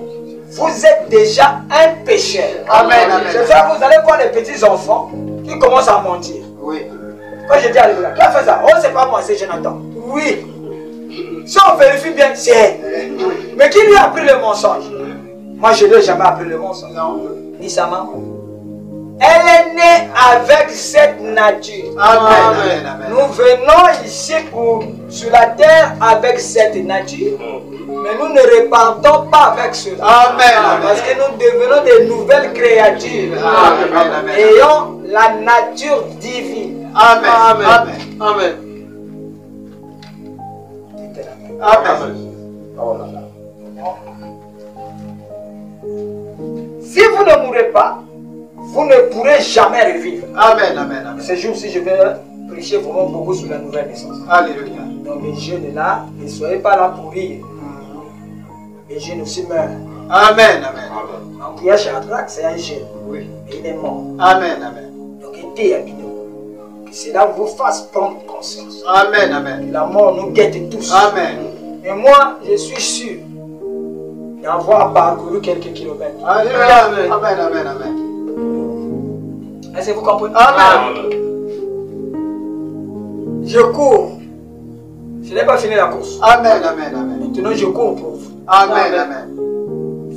vous êtes déjà un pécheur. Amen, amen. C'est ça, vous allez voir les petits enfants qui commencent à mentir. Oui. Quand je dis à l'église, qui a fait ça? Oh, c'est pas moi, c'est Jonathan. Oui. Si on vérifie bien, c'est elle. Mais qui lui a appris le mensonge? Moi, je ne lui ai jamais appris le mensonge. Non. Ni sa maman. Elle est née avec cette nature. Amen, amen, amen. Nous venons ici sur la terre avec cette nature, mais nous ne repartons pas avec cela. Amen, amen. Parce que nous devenons des nouvelles créatures, Amen, amen. ayant la nature divine. Amen, amen. Amen. Amen. Oh là là. Si vous ne mourrez pas, vous ne pourrez jamais revivre. Amen, amen, amen. Ce jour-ci, je vais prêcher vraiment beaucoup sur la nouvelle naissance. Alléluia. Donc les jeunes là, ne soyez pas là pour rire. Les jeunes aussi meurent. Amen, amen. Donc il y a Shadrach, c'est un jeune. Oui. Et il est mort. Amen, amen. Donc aidez Abino. Que cela vous fasse prendre conscience. Amen, amen. Que la mort nous guette tous. Amen. Et moi, je suis sûr d'avoir parcouru quelques kilomètres. Alléluia. Amen, amen, amen. Est-ce que vous comprenez? Amen. Je cours. Je n'ai pas fini la course. Amen, amen, amen. Maintenant, je cours pour vous. Amen, amen.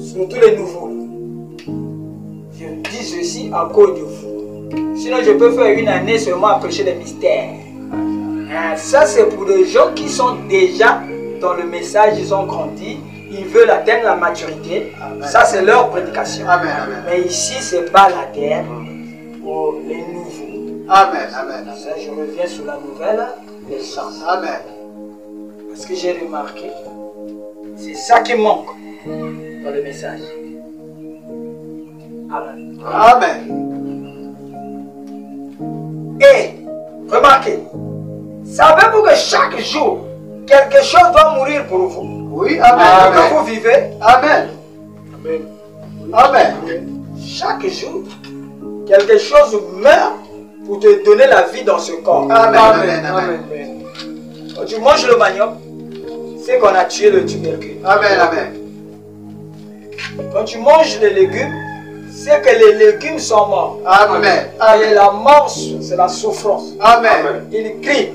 Surtout les nouveaux. Je dis ceci à cause de vous. Sinon, je peux faire une année seulement à prêcher des mystères. Ça, c'est pour les gens qui sont déjà dans le message, ils ont grandi, ils veulent atteindre la maturité. Amen. Ça, c'est leur prédication. Amen, amen. Mais ici, c'est pas la terre pour les nouveaux. Amen, amen. Ça, je reviens sur la nouvelle naissance. Amen. Parce que j'ai remarqué, c'est ça qui manque dans le message. Amen. Amen. Et, remarquez, savez-vous que chaque jour, quelque chose doit mourir pour vous? Oui, amen, Que amen. vous vivez, Amen. Amen. chaque jour, quelque chose meurt pour te donner la vie dans ce corps. Amen, amen, amen. Quand tu manges le manioc, c'est qu'on a tué le tubercule. Amen, amen. Quand tu manges les légumes, c'est que les légumes sont morts. Amen. Et la mort, c'est la souffrance. Amen. Il crie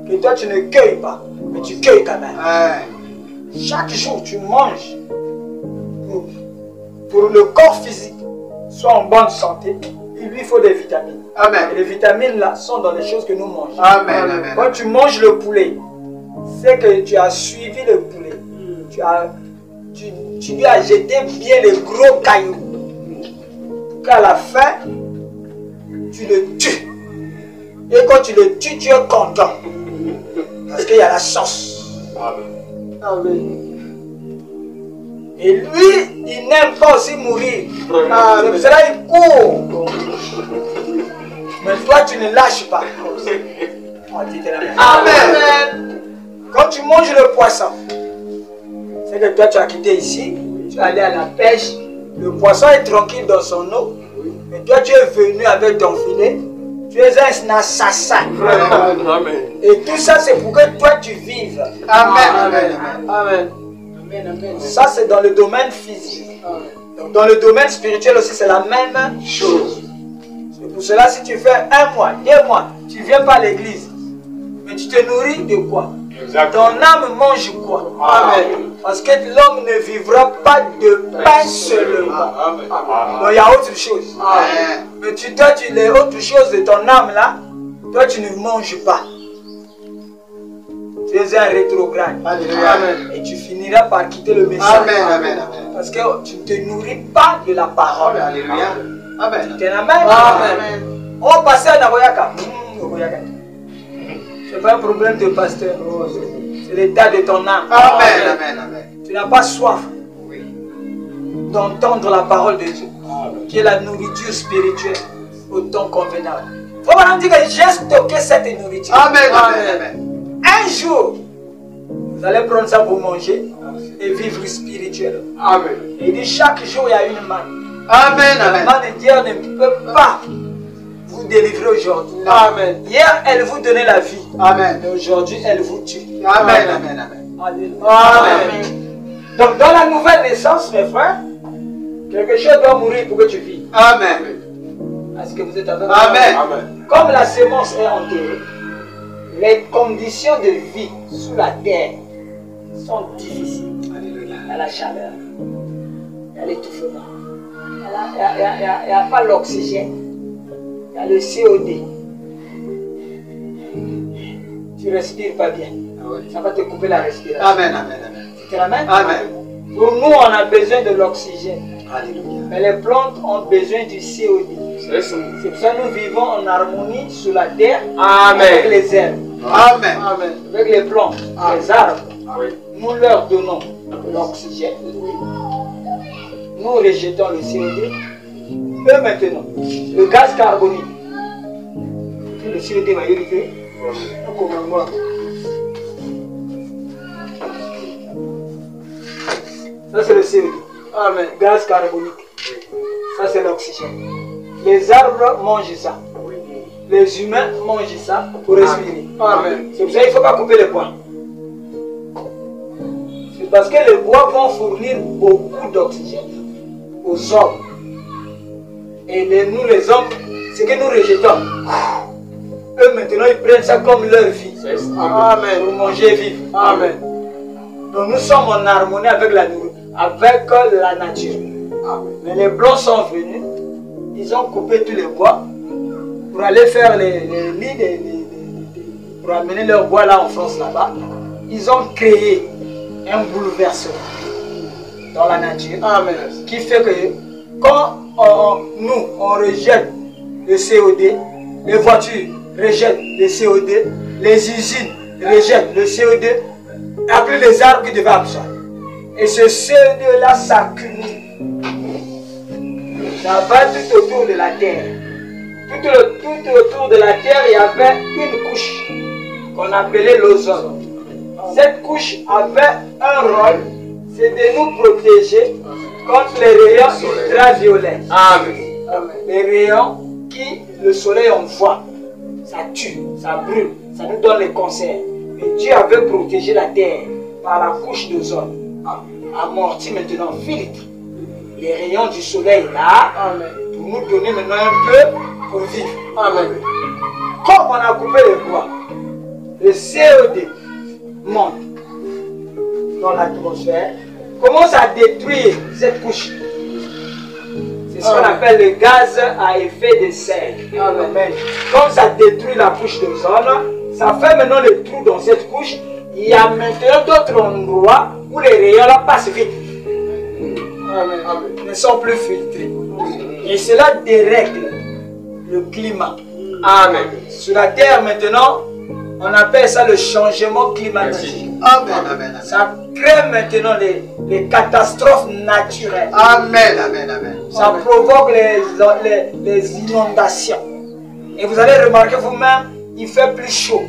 que toi tu ne cueilles pas, mais tu cueilles quand même. Amen. Chaque jour tu manges pour le corps physique soit en bonne santé, il lui faut des vitamines. Amen. Et les vitamines là sont dans les choses que nous mangeons. Amen, amen. Quand tu manges le poulet, c'est que tu as suivi le poulet. Tu lui as jeté bien les gros cailloux. Pour qu'à la fin, tu le tues. Et quand tu le tues, tu es content. Parce qu'il y a la chance. Amen. Et lui, il n'aime pas aussi mourir. C'est pour cela qu'il court. Mais toi, tu ne lâches pas. On dit que la- Amen. Quand tu manges le poisson, c'est que toi, tu as quitté ici, tu es allé à la pêche, le poisson est tranquille dans son eau, mais toi, tu es venu avec ton filet, tu es un assassin. Amen. Et tout ça, c'est pour que toi, tu vives. Amen, amen, amen. Amen. Ça, c'est dans le domaine physique. Donc, dans le domaine spirituel aussi, c'est la même chose. C'est pour cela, si tu fais 1 mois, 2 mois, tu ne viens pas à l'église, mais tu te nourris de quoi? Ton âme mange quoi? Amen. Parce que l'homme ne vivra pas de pain seulement. Donc il y a autre chose. Amen. Mais toi, tu les autres choses de ton âme là, toi tu ne manges pas. Tu es un rétrograde. Alléluia. Et tu finiras par quitter le message. Amen, amen, amen. Parce que tu ne te nourris pas de la parole. Alléluia. Amen. Tu es la même. Amen. On va passer à Nagoyaka. Ce n'est pas un problème de pasteur. C'est l'état de ton âme. Amen, amen, amen. Tu n'as pas soif Oui. d'entendre la parole de Dieu, qui est la nourriture spirituelle au temps convenable. Il faut vraiment dire que j'ai stocké cette nourriture. Amen, amen, amen. Un jour, vous allez prendre ça pour manger et vivre spirituel. Amen. Et il dit chaque jour il y a une manne. Amen, La amen. manne de Dieu ne peut pas vous délivrer aujourd'hui. Amen. Hier, elle vous donnait la vie. Amen. Mais aujourd'hui, elle vous tue. Amen. Amen. Amen. Alléluia. Amen. Donc, dans la nouvelle naissance, mes frères, quelque chose doit mourir pour que tu vives. Amen. Est-ce que vous êtes avec moi? Amen. Amen. Comme la sémence est enterrée, les conditions de vie sous la terre sont difficiles. Alléluia. Il y a la chaleur, il y a l'étouffement, il n'y a pas l'oxygène, il y a le COD. Tu respires pas bien, ça va te couper la respiration. Amen. Amen. Amen. Tu te ramènes? Amen. Pour nous, on a besoin de l'oxygène, Alléluia. mais les plantes ont besoin du COD. C'est ça. C'est pour ça que nous vivons en harmonie sur la terre Amen. avec les herbes, Amen. Amen. avec les plantes, les arbres. Oui. Nous leur donnons l'oxygène. Nous rejetons le CO2. Eux maintenant, le gaz carbonique. Le CO2 va y arriver. Ça c'est le CO2. Amen. Gaz carbonique. Ça c'est l'oxygène. Les arbres mangent ça. Les humains mangent ça pour respirer. Amen. C'est pour ça qu'il ne faut pas couper les bois. C'est parce que les bois vont fournir beaucoup d'oxygène aux hommes. Et nous les hommes, ce que nous rejetons, eux maintenant ils prennent ça comme leur vie. C'est ça. Amen. Pour manger et vivre. Amen. Donc nous sommes en harmonie avec la nourriture, avec la nature. Mais les blancs sont venus, ils ont coupé tous les bois pour aller faire les lits, pour amener leur bois là en France là-bas. Ils ont créé un bouleversement dans la nature Amen. qui fait que quand nous on rejette le CO2, les voitures rejettent le CO2, les usines rejettent le CO2, après les arbres qui devaient absorber. Et ce CO2 là s'accumule. Ça va tout autour de la terre. Tout autour de la terre, il y avait une couche qu'on appelait l'ozone. Cette couche avait un rôle, c'est de nous protéger contre les rayons ultraviolets. Amen. Les rayons qui le soleil envoie, ça tue, ça brûle, ça nous donne les cancers. Mais Dieu avait protégé la terre par la couche d'ozone. Amorti maintenant, filtre les rayons du soleil là, Amen. pour nous donner maintenant un peu pour vivre. Amen. Comme on a coupé les bois, le CO2 monte dans l'atmosphère, commence à détruire cette couche. C'est ce qu'on appelle le gaz à effet de serre. Amen. Comme ça détruit la couche d'ozone, ça fait maintenant le trou dans cette couche. Il y a maintenant d'autres endroits où les rayons là passent vite. Amen. Amen. Ne sont plus filtrés. Et cela dérègle le climat. Amen. Sur la terre maintenant, on appelle ça le changement climatique. Amen. Amen. Amen. Ça crée maintenant les catastrophes naturelles. Amen. Amen. Amen. Ça provoque les inondations. Et vous allez remarquer vous-même, il fait plus chaud.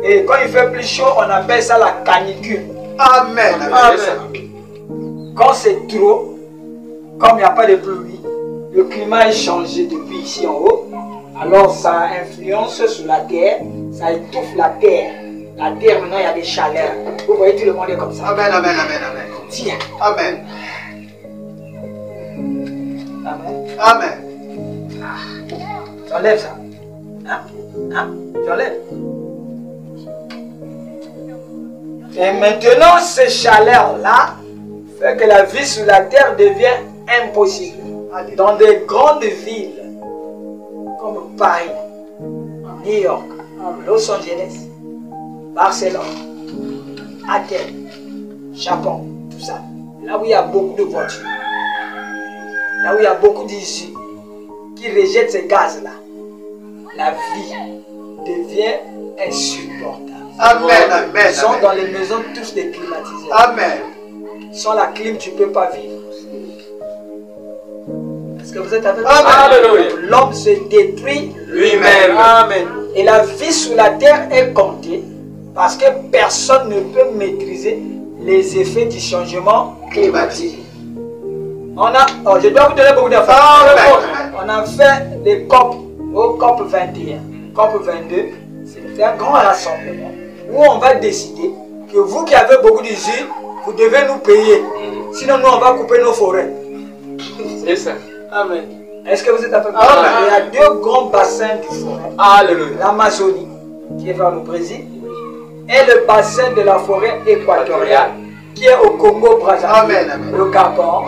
Et quand il fait plus chaud, on appelle ça la canicule. Amen. Amen. Quand c'est trop, comme il n'y a pas de pluie, le climat est changé depuis ici en haut. Alors ça influence sur la terre, ça étouffe la terre. La terre maintenant il y a des chaleurs. Vous voyez tout le monde est comme ça. Amen. Amen. Amen. Amen. Tiens. Amen. Amen. Amen. Tu enlèves ça. Hein? Hein? Tu enlèves. Et maintenant ces chaleurs-là fait que la vie sur la terre devient impossible. Dans des grandes villes comme Paris, New York, Los Angeles, Barcelone, Athènes, Japon, tout ça. Là où il y a beaucoup de voitures, là où il y a beaucoup d'usines qui rejettent ces gaz-là, la vie devient insupportable. Amen. Amen. Ils sont dans les maisons tous déclimatisées. Amen. Sans la clim, tu ne peux pas vivre. Est-ce que vous êtes avec moi? Alléluia. L'homme se détruit Lui-même. Amen. et la vie sur la terre est comptée parce que personne ne peut maîtriser les effets du changement climatique. Je dois vous donner beaucoup d'informations. Amen. On on a fait des COP au COP 21. COP 22, c'est un grand rassemblement où on va décider que vous qui avez beaucoup d'usines, vous devez nous payer. Sinon, nous, on va couper nos forêts. C'est ça. Amen. Est-ce que vous êtes à peu près? Il y a deux grands bassins du forêt. Alléluia. L'Amazonie, qui est vers le Brésil, et le bassin de la forêt équatoriale, qui est au Congo-Brazzaville, le Gabon,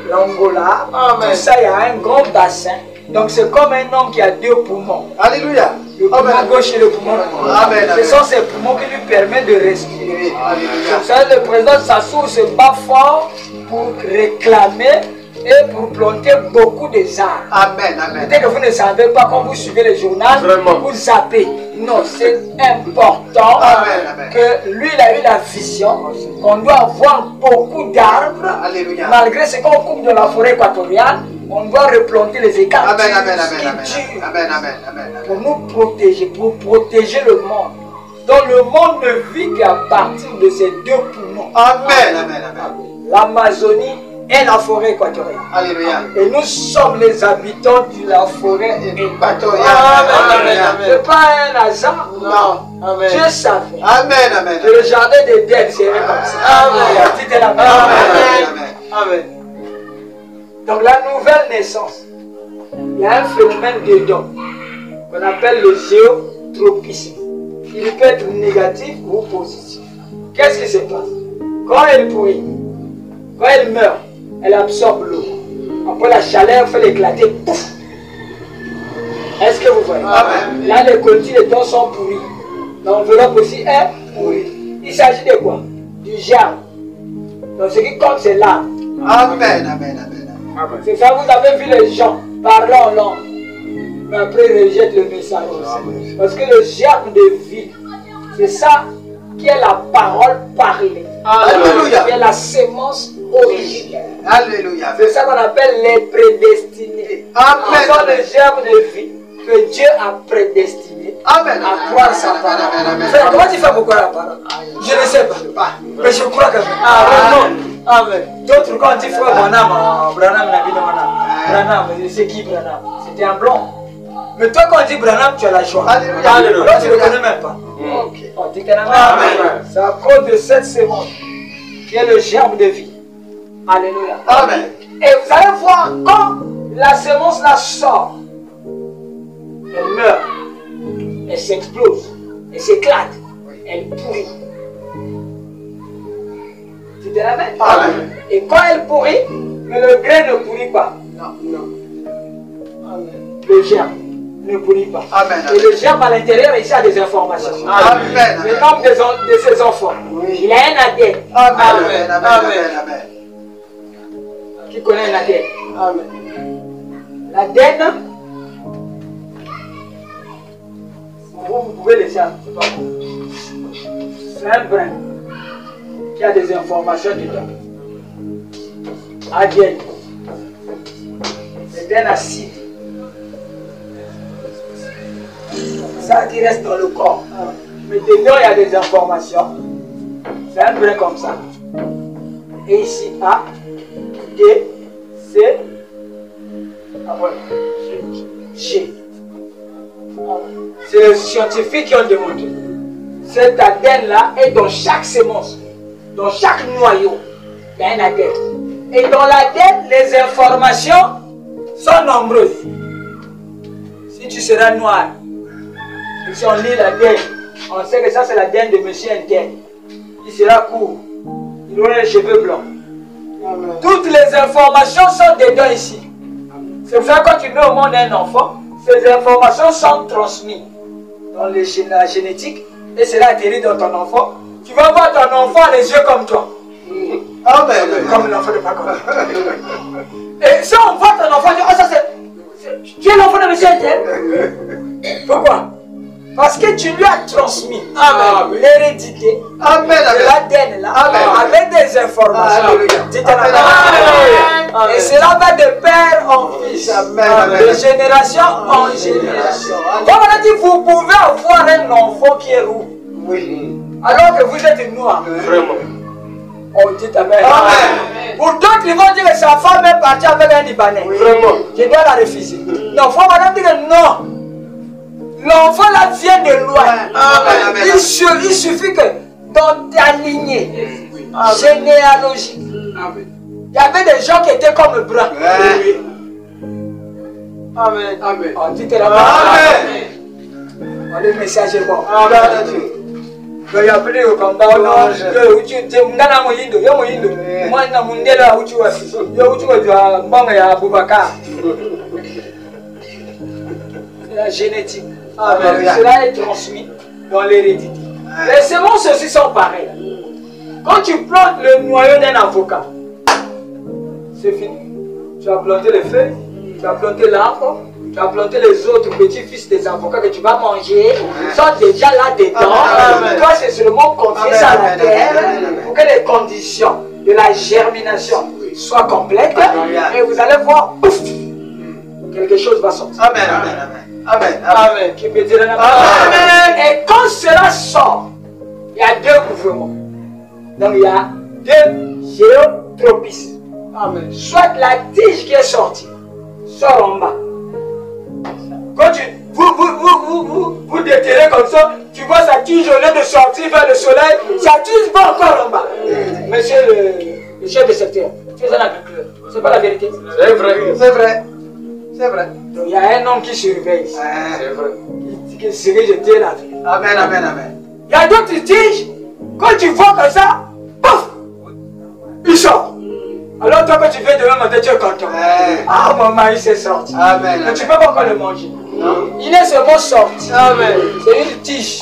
l'Angola. Tout ça, il y a un grand bassin. Donc c'est comme un homme qui a deux poumons. Alléluia. Le poumon gauche et le poumon droit. Amen. Ce sont ces poumons qui lui permettent de respirer. Alléluia. Vous savez, le président Sassou se bat fort pour réclamer et pour planter beaucoup de arbres. Amen. Amen. Peut-être que vous ne savez pas quand vous suivez le journal, Vraiment. vous zappez. Non, c'est important Amen. que lui, il a eu la vision qu'on doit avoir beaucoup d'arbres. Alléluia. Malgré ce qu'on coupe de la forêt équatoriale, on doit replanter les écarts. Amen. Amen. qui Amen. tuent Amen. Amen. Amen. pour nous protéger, pour protéger le monde. Donc le monde ne vit qu'à partir de ces deux poumons. Amen. Amen. Amen. L'Amazonie et la forêt équatoriale. Alléluia. Et nous sommes les habitants de la forêt équatoriale. Amen. Ce n'est pas un hasard. Non. Amen. Dieu savait Amen. Amen. que le jardin d'Éden serait comme ça. Amen. Dites la Amen. Amen. Amen. Donc la nouvelle naissance, il y a un phénomène dedans qu'on appelle le géotropisme. Il peut être négatif ou positif. Qu'est-ce qui se passe? Quand elle pourrit, quand elle meurt, elle absorbe l'eau. Après la chaleur fait l'éclater. Pouf! Est-ce que vous voyez? Amen. Là, les cotylédons sont pourris. L'enveloppe aussi est pourrie. Il s'agit de quoi? Du germe. Donc ce qui compte, c'est l'âme. Amen. Amen. Amen. C'est ça, vous avez vu les gens parler en langue, mais après ils rejettent le message. Parce que le germe de vie, c'est ça qui est la parole parlée. Alléluia. Qui est la sémence originelle. Alléluia. C'est ça qu'on appelle les prédestinés. Amen. Ce sont les germes de vie que Dieu a prédestinés Amen. à croire sa Amen. parole. Amen. Frère, comment tu fais pour croire la parole? Je ne sais pas. Mais je crois que Amen. d'autres, quand on dit frère Branham, Branham n'a vu Branham, c'est qui Branham? C'était un blanc. Mais toi, quand on dit Branham, tu as la joie. Alléluia. Là, tu ne le connais même pas. On dit qu'elle a Amen. C'est à cause de cette sémence qui est le germe de vie. Alléluia. Amen. Et vous allez voir, quand la sémence la sort, elle meurt, elle s'explose, elle s'éclate, elle pourrit. Tu te la mets? Amen. Et quand elle pourrit, mais le grain ne pourrit pas. Non. Le germe ne pourrit pas. Amen. Et le germe à l'intérieur, il a des informations. Amen. Le nombre de ses enfants. Il a un ADN. Amen. Amen. Amen. Qui connaît un ADN? Amen. L'ADN, vous pouvez laisser un peu. C'est un brin qui a des informations dedans. ADN. C'est un acide. Ça qui reste dans le corps. Mais dedans, il y a des informations. C'est un brin comme ça. Et ici, A, D, C, après, G. C'est les scientifiques qui ont démontré. Cet ADN-là est dans chaque sémence, dans chaque noyau. Il y a un ADN. Et dans l'ADN, les informations sont nombreuses. Si tu seras noir, et si on lit l'ADN, on sait que ça c'est l'ADN de monsieur interne. Il sera court, il aura les cheveux blancs. Amen. Toutes les informations sont dedans ici. C'est pour ça que quand tu mets au monde un enfant, ces informations sont transmises dans la génétique et cela atterrit dans ton enfant. Tu vas voir ton enfant les yeux comme toi. Amen. Comme l'enfant de Paco. Et si on voit ton enfant, tu dis, oh ça c'est... Tu es l'enfant de monsieur interne. Pourquoi? Parce que tu lui as transmis l'hérédité Amen. de l'ADN là, Amen. avec des informations. Alléluia. Dites Amen. Amen. Et cela va de père en fils, Amen. de génération en génération. Comme on a dit, vous pouvez avoir un enfant qui est roux, Oui. alors que vous êtes noir. Vraiment. Oh, dites Amen. Amen. Pour d'autres, ils vont dire que sa femme est partie avec un Libanais. Vraiment. Je dois la refuser. Non, il faut madame dire que non. L'enfant là vient de loin. Amen. Il suffit que dans ta lignée généalogique, il y avait des gens qui étaient comme le blanc. Amen. Amen. On dit que la Amen. le message est bon. Amen. Il y a plus de combat. La génétique. Cela est transmis dans l'hérédité. Les semences aussi sont pareilles. Quand tu plantes le noyau d'un avocat, c'est fini. Tu as planté les feuilles, tu as planté l'arbre, tu as planté les autres petits-fils des avocats que tu vas manger. Ils sont déjà là dedans. Toi, c'est seulement confier ça à la terre pour que les conditions de la germination soient complètes. Et vous allez voir, ouf, quelque chose va sortir. Amen. Amen. Amen. Qui peut dire Amen. Et quand cela sort, il y a deux mouvements. Donc il y a deux géotropismes. Amen. Soit la tige qui est sortie sort en bas. Quand vous déterrez comme ça, tu vois sa tige au lieu de sortir vers le soleil, sa tige va encore en bas. Monsieur le chef de secteur, tu es un agriculteur. C'est pas la vérité. C'est vrai. C'est vrai. C'est vrai. Donc il y a un homme qui surveille. C'est vrai. Qui surveille, je tiens la vie. Amen. Il y a d'autres tiges, quand tu vois comme ça, pouf, il sort. Alors toi, quand tu fais demain matin, tu es content. Ah, mon maïs est sorti. Amen. Mais tu ne peux pas encore le manger. Non. Il est seulement sorti. Amen. C'est une tige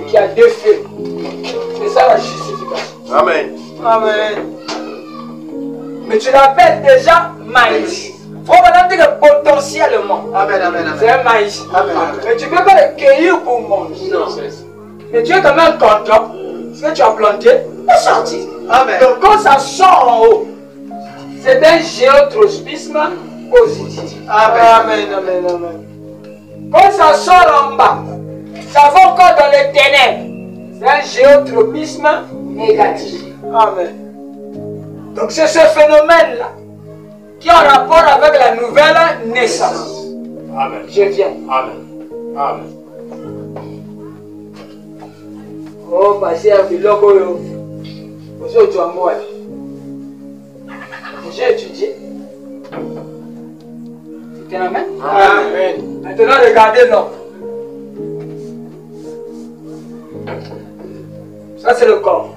qui a deux feuilles. C'est ça la justification. Amen. Amen. Mais tu l'appelles déjà maïs. Il faut maintenant dire que potentiellement, Amen. c'est un maïs. Amen. Mais tu ne peux pas le cueillir pour manger. Non, c'est ça. Mais tu es quand même content. Ce que tu as planté est sorti. Amen. Donc quand ça sort en haut, c'est un géotropisme positif. Amen. Quand ça sort en bas, ça va encore dans les ténèbres. C'est un géotropisme négatif. Amen. Donc c'est ce phénomène-là qui est en rapport avec la nouvelle naissance. Amen. Je viens. Amen. Oh, passer à Biloko. Monsieur Tuamoua. J'ai étudié. C'était la main. Amen. Maintenant, regardez l'homme. Ça, c'est le corps.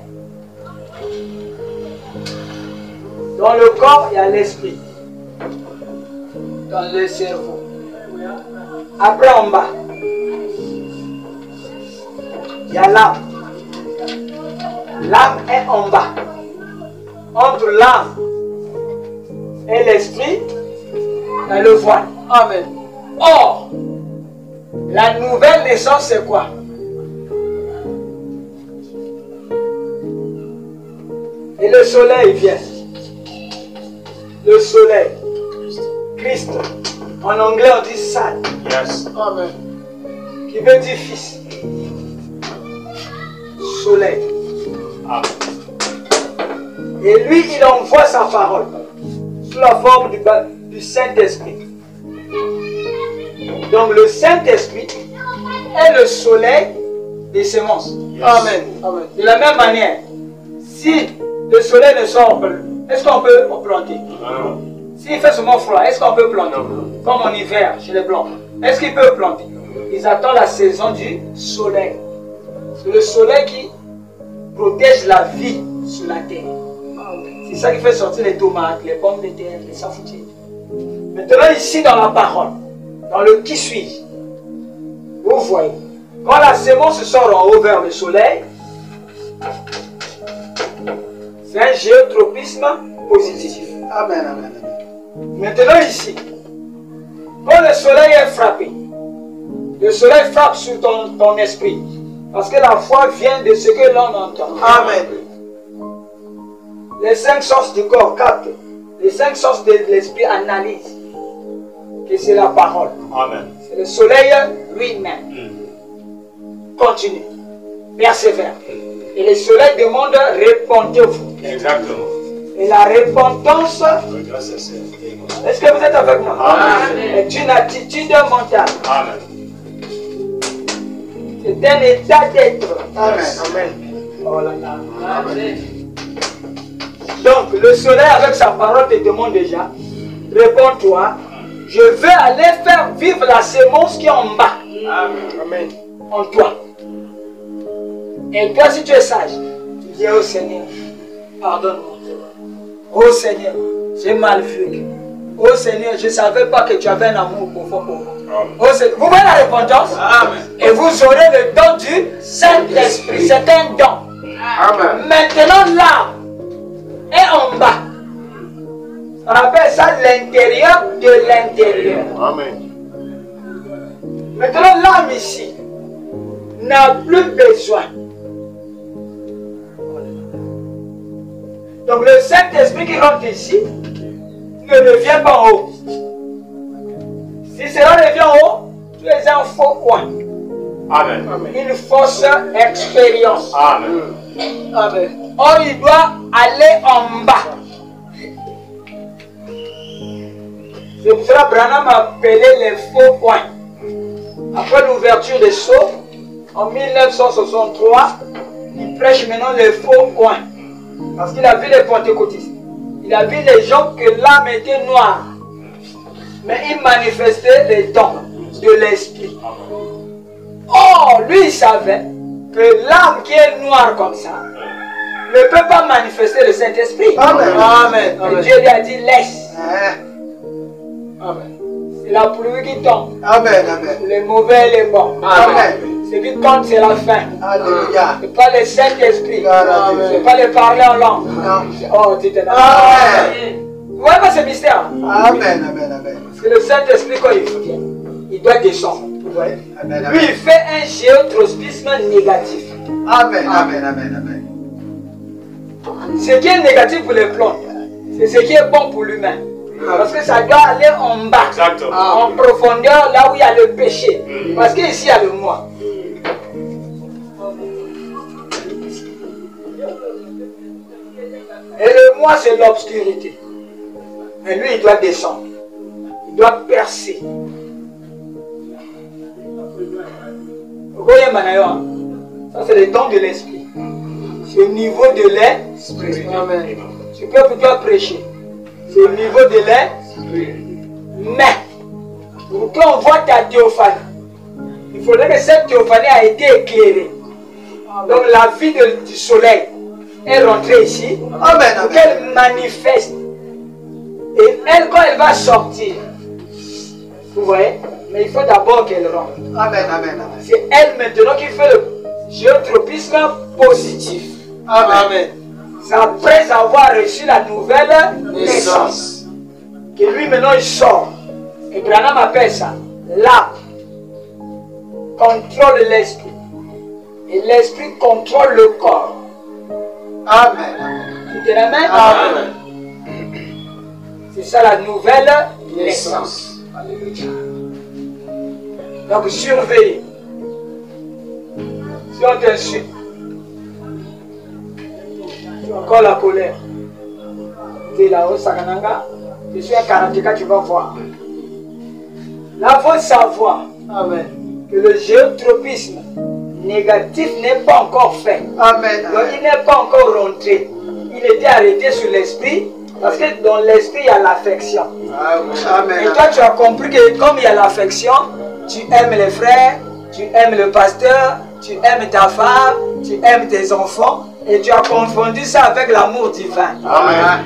Dans le corps, il y a l'esprit. Dans le cerveau. Après, en bas, il y a l'âme. L'âme est en bas. Entre l'âme et l'esprit, il y a le voile. Amen. Or, la nouvelle naissance, c'est quoi? Et le soleil vient. Le soleil. Christ. En anglais, on dit son. Yes. Amen. Qui veut dire fils. Soleil. Amen. Et lui, il envoie sa parole sous la forme du Saint-Esprit. Donc le Saint-Esprit est le soleil des semences. Amen. Amen. De la même manière, si le soleil ne sort pas, est-ce qu'on peut planter? Non. S'il fait seulement froid, est-ce qu'on peut planter? Non. Comme en hiver, chez les Blancs. Est-ce qu'ils peuvent planter? Ils attendent la saison du soleil. C'est le soleil qui protège la vie sur la terre. C'est ça qui fait sortir les tomates, les pommes de terre, les safoutiers. Maintenant ici dans la parole, dans le qui suis-je, vous voyez, quand la sémence sort en haut vers le soleil, c'est un géotropisme positif. Amen. Maintenant ici, quand le soleil est frappé, le soleil frappe sur ton esprit, parce que la foi vient de ce que l'on entend. Amen. Les 5 sens du corps captent, les 5 sens de l'esprit analysent que c'est la parole. Amen. C'est le soleil lui-même. Continue, persévère. Et le soleil demande, répondez-vous. Exactement. Et la repentance, Grâce à ça. est-ce que vous êtes avec moi? Amen. Est une attitude mentale. Amen. C'est un état d'être. Amen. Amen. Oh là là. Donc, le soleil avec sa parole te demande déjà, réponds-toi, je veux aller faire vivre la sémence qui est en bas, Amen. en toi. Et toi, si tu es sage, tu dis au Seigneur, pardonne-moi. Oh Seigneur, j'ai mal vu. Oh Seigneur, je ne savais pas que tu avais un amour profond pour moi. Oh Seigneur, vous voyez la repentance? Amen. Et vous aurez le don du Saint-Esprit. C'est un don. Amen. Maintenant, l'âme est en bas. On appelle ça l'intérieur de l'intérieur. Amen. Maintenant, l'âme ici n'a plus besoin. Donc, le Saint-Esprit qui rentre ici ne revient pas en haut. Si cela revient en haut, tu es un faux coin. Amen. Une fausse expérience. Amen. Amen. Or, il doit aller en bas. C'est pour cela que Branham a appelé les faux coins. Après l'ouverture des sceaux, en 1963, il prêche maintenant les faux coins. Parce qu'il a vu les pentecôtistes. Il a vu les gens que l'âme était noire. Mais il manifestait les dons de l'esprit. Or, lui, il savait que l'âme qui est noire comme ça ne peut pas manifester le Saint-Esprit. Amen. Amen. Et Dieu lui a dit, laisse. Amen. C'est la pluie qui tombe. Amen. Amen. Les mauvais et les bons. Amen. Ce qui compte, c'est la fin. Alléluia. Ce n'est pas le Saint-Esprit. Amen. Ce n'est pas le parler en langue. Non. Oh, dites-le. Amen. Vous voyez pas ce mystère? Amen. Amen. Amen. Parce que le Saint-Esprit, quand il vient, il doit descendre. Vous voyez? Amen. Lui, il fait un géotropisme négatif. Amen. Amen. Amen. Amen. Ce qui est négatif pour les plantes, c'est ce qui est bon pour l'humain. Parce que ça doit aller en bas, Exactement. en profondeur, là où il y a le péché. Parce qu'ici, il y a le moi. Et le moi, c'est l'obscurité. Mais lui, il doit descendre. Il doit percer. Vous voyez, Manayon, ça c'est le don de l'esprit. C'est au niveau de l'esprit. Amen. Tu peux pour toi prêcher. C'est au niveau de l'esprit. Mais, pour qu'on voit ta théophanie, il faudrait que cette théophanie a été éclairée. Donc la vie du soleil est rentrée ici. Amen. Pour Amen. qu'elle manifeste. Et elle, quand elle va sortir, vous voyez, mais il faut d'abord qu'elle rentre. Amen. Amen. Amen. C'est elle maintenant qui fait le géotropisme positif. Amen. C'est après avoir reçu la nouvelle naissance que lui maintenant il sort. Et Branham appelle ça l'âme contrôle l'esprit. Et l'esprit contrôle le corps. Amen. Tu te ramènes? Amen. C'est ça la nouvelle naissance. Naissance. Alléluia. Donc surveille. Si on t'insulte, tu as encore la colère. Tu es là-haut, Sakananga. Je suis un karatéka, tu vas voir. Là, il faut savoir Amen. que le géotropisme négatif n'est pas encore fait. Amen. Donc il n'est pas encore rentré. Il était arrêté sur l'esprit. Parce que dans l'esprit, il y a l'affection. Amen. Et toi, tu as compris que comme il y a l'affection, tu aimes les frères, tu aimes le pasteur, tu aimes ta femme, tu aimes tes enfants, et tu as confondu ça avec l'amour divin. Amen.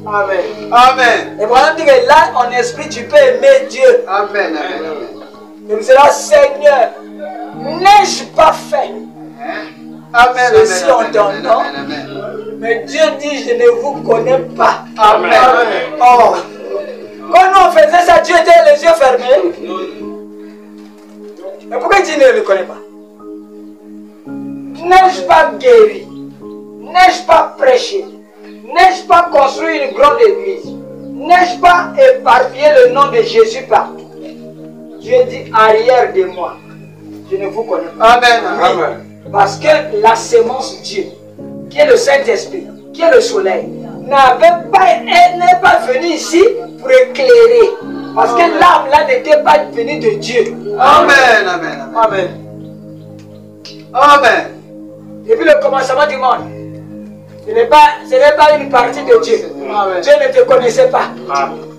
Amen. Amen. Et voilà, dit que là, en esprit, tu peux aimer Dieu. Amen. Amen. Et c'est là, Seigneur, n'ai-je pas fait? Amen. Ceci en entendant. Mais Dieu dit, je ne vous connais pas. Amen. Oh. Quand nous on faisait ça, Dieu était les yeux fermés. Mais pourquoi Dieu ne le connaît pas? N'ai-je pas guéri? N'ai-je pas prêché? N'ai-je pas construit une grande église? N'ai-je pas éparpillé le nom de Jésus partout? Dieu dit arrière de moi. Je ne vous connais pas. Amen. Oui. Parce que la sémence Dieu, qui est le Saint-Esprit, qui est le soleil, n'est pas venu ici pour éclairer. Parce que l'âme là n'était pas venue de Dieu. Amen, amen, amen. Amen. Amen. Depuis le commencement du monde, ce n'est pas une partie de Dieu. Amen. Dieu ne te connaissait pas.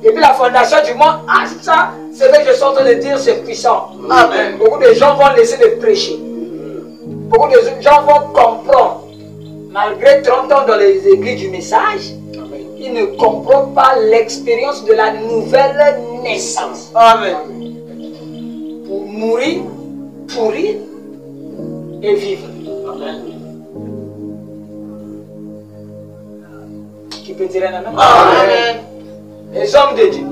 Depuis la fondation du monde, ça, c'est ce que je suis en train de dire, c'est puissant. Amen. Beaucoup de gens vont laisser de prêcher. Beaucoup de gens vont comprendre. Malgré 30 ans dans les églises du message, ils ne comprennent pas l'expérience de la nouvelle naissance. Amen. Pour mourir, pourrir et vivre. Qui peut dire un amen? Amen. Les hommes de Dieu,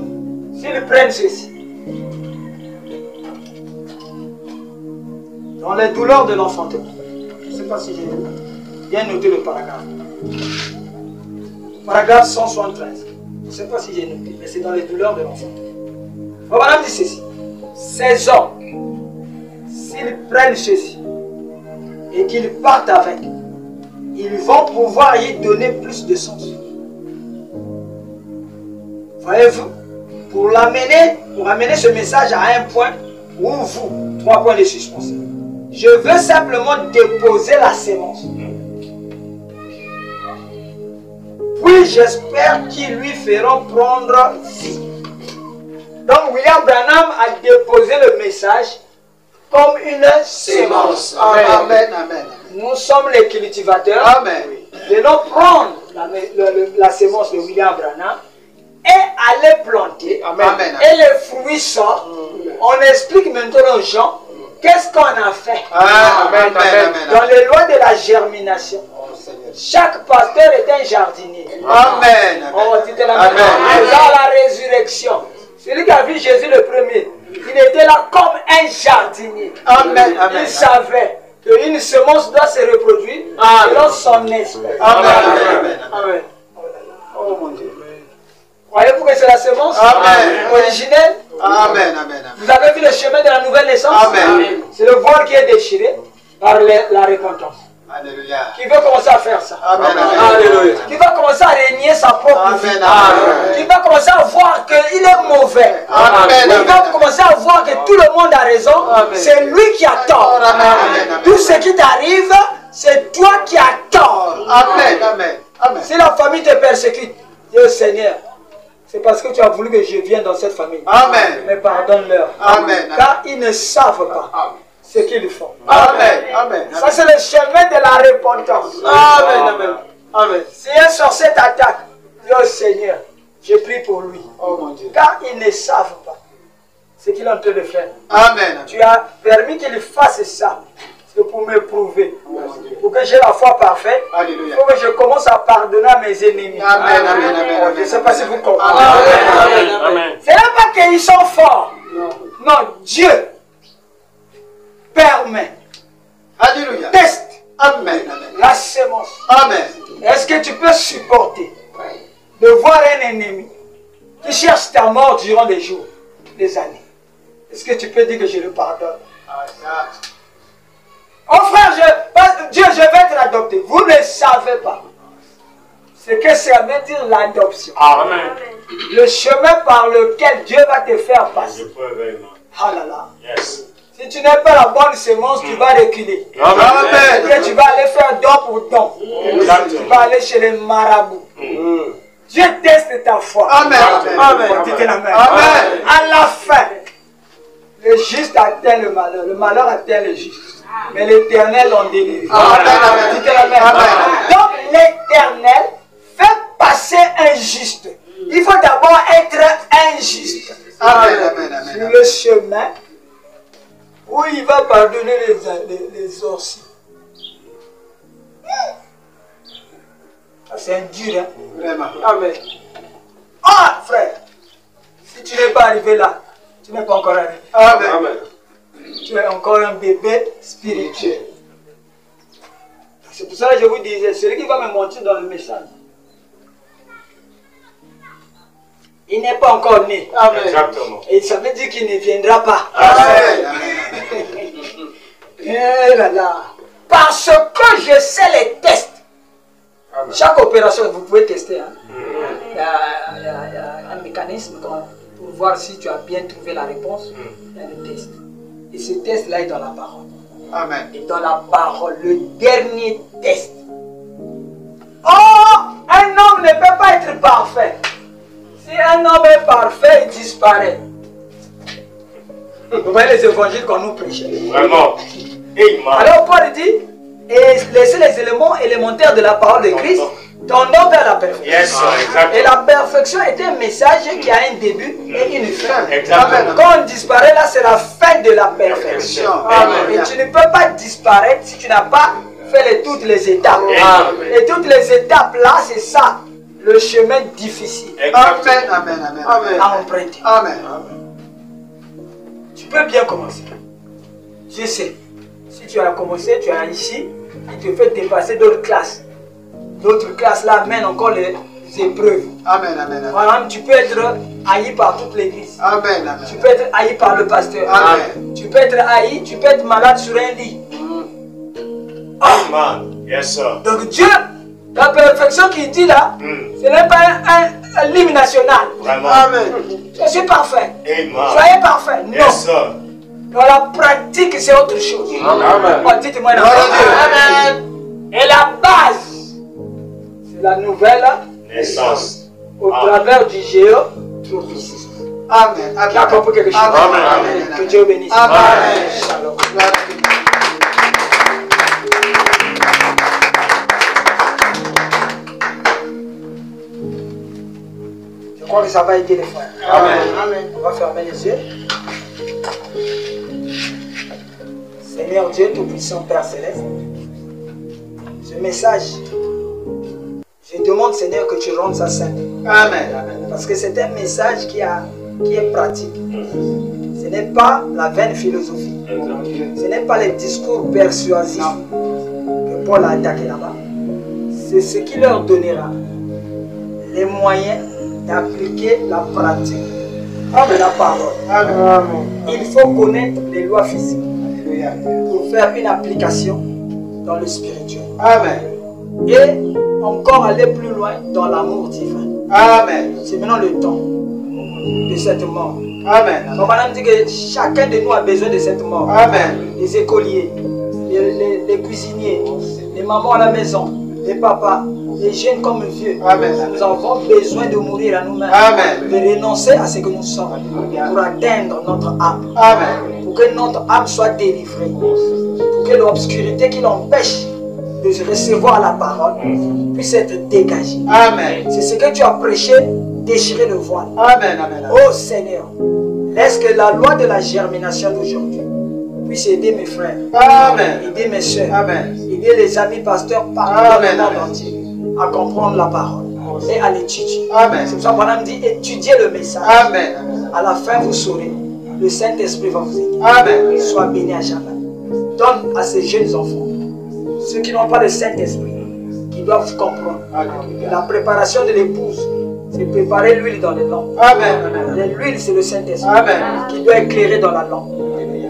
s'ils prennent ceci, dans les douleurs de l'enfantement, je ne sais pas si j'ai bien noté le paragraphe. Paragraphe 173. Je ne sais pas si j'ai noté, mais c'est dans les douleurs de l'enfant. Bon, madame dit ceci. Ces hommes, s'ils prennent ceci et qu'ils partent avec, ils vont pouvoir y donner plus de sens. Voyez-vous, pour amener ce message à un point où vous, 3 points de suspension. Je veux simplement déposer la sémence. Puis j'espère qu'ils lui feront prendre vie. Donc William Branham a déposé le message comme une sémence. Amen, amen, amen. Nous sommes les cultivateurs. Amen. Nous allons prendre la sémence de William Branham et aller planter. Amen. Et les fruits sortent. On explique maintenant aux gens qu'est-ce qu'on a fait. Amen, amen, Dans amen. les lois de la germination, chaque pasteur est un jardinier. Amen. Oh, c'était la Amen. même. Dans la résurrection, celui qui a vu Jésus le premier, il était là comme un jardinier. Amen, amen. Il savait qu'une semence doit se reproduire selon son esprit. Amen, amen, Amen. Oh mon Dieu. Voyez-vous que c'est la semence Amen. originelle? Amen, amen. Vous avez vu le chemin de la nouvelle naissance? Amen. C'est le voile qui est déchiré par la repentance. Alléluia. Qui veut commencer à faire ça? Amen, amen. Alléluia. Qui va commencer à régner sa propre vie? Amen, amen. Qui va commencer à voir qu'il est mauvais? Amen, Il va amen. commencer à voir que tout le monde a raison. C'est lui qui a tort. Amen, amen. Tout ce qui t'arrive, c'est toi qui as tort. Amen, amen. Amen. Si la famille te persécute, dis au Seigneur, c'est parce que tu as voulu que je vienne dans cette famille. Amen. Mais pardonne-leur. Amen. Car ils ne savent pas ce qu'ils font. Amen, amen. Ça, c'est le chemin de la repentance. Amen. Amen. Amen. Si un sorcier t'attaque, dis au Seigneur, je prie pour lui. Oh mon Dieu. Car ils ne savent pas ce qu'il est en train de faire. Amen. Tu as permis qu'il fasse ça. C'est pour me prouver. Pour que j'ai la foi parfaite, il Alléluia. faut que je commence à pardonner à mes ennemis. Amen, amen, amen. Je ne sais pas si vous comprenez. Amen. Amen. Ce n'est pas qu'ils sont forts. Non, Dieu permet, Alléluia. teste Amen, amen. la sémence. Amen. Est-ce que tu peux supporter de voir un ennemi qui cherche ta mort durant des jours, des années? Est-ce que tu peux dire que je le pardonne? Oh frère, Dieu, je vais être adopté. Vous ne savez pas ce que ça veut dire l'adoption. Amen. Le chemin par lequel Dieu va te faire passer. Ah là là. Yes. Si tu n'es pas la bonne sémence, tu vas reculer. Amen. Et tu vas aller faire don pour don. Tu vas aller chez les marabouts. Dieu teste ta foi. Amen. Amen. Dites la main. Amen. À la fin, le juste atteint le malheur atteint le juste. Mais l'Éternel en délivre. Amen. Dites la main. Amen. Donc l'Éternel fait passer un juste. Il faut d'abord être injuste. Amen, amen, Sur amen. le chemin où il va pardonner les orties. C'est un dur, hein? Vraiment. Amen. Ah, frère, si tu n'es pas arrivé là, tu n'es pas encore arrivé. Amen. Tu es encore un bébé spirituel. C'est pour ça que je vous disais, celui qui va me mentir dans le message, il n'est pas encore né. Amen. Exactement. Et ça veut dire qu'il ne viendra pas. Amen. Eh là là. parce que je sais les tests. Amen. Chaque opération, vous pouvez tester. Hein. Il y a un mécanisme pour voir si tu as bien trouvé la réponse. Il y a le test. Et ce test-là est dans la parole. Amen. Et dans la parole, le dernier test. Oh, un homme ne peut pas être parfait. Si un homme est parfait, il disparaît. Vous voyez les évangiles qu'on nous prêchait. Vraiment. Amen. Alors Paul dit, et laissez les éléments élémentaires de la parole de Christ, tendant vers la perfection. Yes, sir. Exactement. Et la perfection est un message qui a un début et une fin. Exactement. Quand on disparaît là, c'est la fin de la perfection. Amen. Et tu ne peux pas disparaître si tu n'as pas fait toutes les étapes. Amen. Et toutes les étapes là, c'est ça, le chemin difficile Amen. Amen. Amen. Amen. à emprunter. Amen. Tu peux bien commencer. Je sais. Si tu as commencé, tu as réussi, il te fait dépasser d'autres classes. D'autres classes là mènent encore les épreuves. Amen. Amen. Par exemple, tu peux être haï par toute l'église. Amen. Amen. Tu peux être haï par le pasteur. Amen. Tu peux être haï, tu peux être malade sur un lit. Amen. Yes, sir. Donc Dieu, la perfection qu'il dit là, ce n'est pas un l'hymne national. Vraiment. Amen. Je suis parfait. Amen. Soyez parfait. Non. Yes, sir. Dans la pratique, c'est autre chose. Amen. Oh, dites-moi Gloire à Amen. Et la base, c'est la nouvelle Naissance. au travers du géotropisme. Amen. Tu as compris quelque chose? Amen. Amen. Que Dieu bénisse. Amen. Shalom. Gloire à Dieu. Je crois que ça va aider les frères. Amen. On va fermer les yeux. Seigneur Dieu Tout-Puissant, Père Céleste, ce message, je demande Seigneur que tu rendes ça saint. Amen. Amen. Parce que c'est un message qui est pratique. Ce n'est pas la vaine philosophie. Ce n'est pas les discours persuasifs que Paul a attaqué là-bas. C'est ce qui leur donnera les moyens d'appliquer la pratique de la parole. Amen. Il faut connaître les lois physiques Alléluia. pour faire une application dans le spirituel. Amen. Et encore aller plus loin dans l'amour divin. Amen. C'est maintenant le temps de cette mort. Amen. Comme madame dit que chacun de nous a besoin de cette mort. Amen. Les écoliers, les cuisiniers, les mamans à la maison, les papas, les jeunes comme vieux. Amen. Nous avons besoin de mourir à nous-mêmes. Amen. De renoncer à ce que nous sommes pour atteindre notre âme. Amen. Pour que notre âme soit délivrée. Pour que l'obscurité qui l'empêche de recevoir la parole puisse être dégagée. Amen. C'est ce que tu as prêché, déchirer le voile. Amen. Amen. Oh Seigneur, laisse que la loi de la germination d'aujourd'hui puisse aider mes frères, Amen. aider mes soeurs, Amen. aider les amis pasteurs partout dans le monde entier à comprendre la parole et à l'étudier. Amen. C'est pour ça que Madame dit étudiez le message. Amen. À la fin, vous saurez. Le Saint-Esprit va vous aider. Amen. Sois béni à jamais. Donne à ces jeunes enfants, ceux qui n'ont pas le Saint-Esprit, qui doivent comprendre que la préparation de l'épouse, c'est préparer l'huile dans les lampes. Amen. L'huile, c'est le Saint-Esprit Amen. qui doit éclairer dans la lampe.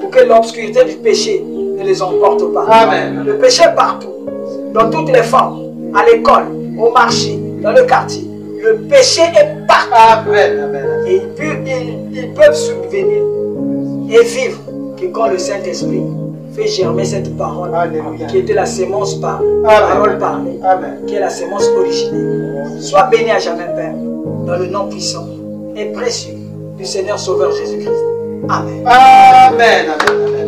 Pour que l'obscurité du péché ne les emporte pas. Amen. Le péché est partout. Dans toutes les femmes, à l'école, au marché, dans le quartier. Le péché est partout. Amen. Amen. Et ils peuvent subvenir et vivre que quand le Saint-Esprit fait germer cette parole, Alléluia. qui était la sémence par Amen. parole parlée, Amen. qui est la sémence originelle. Sois béni à jamais, Père, dans le nom puissant et précieux du Seigneur Sauveur Jésus-Christ. Amen. Amen. Amen.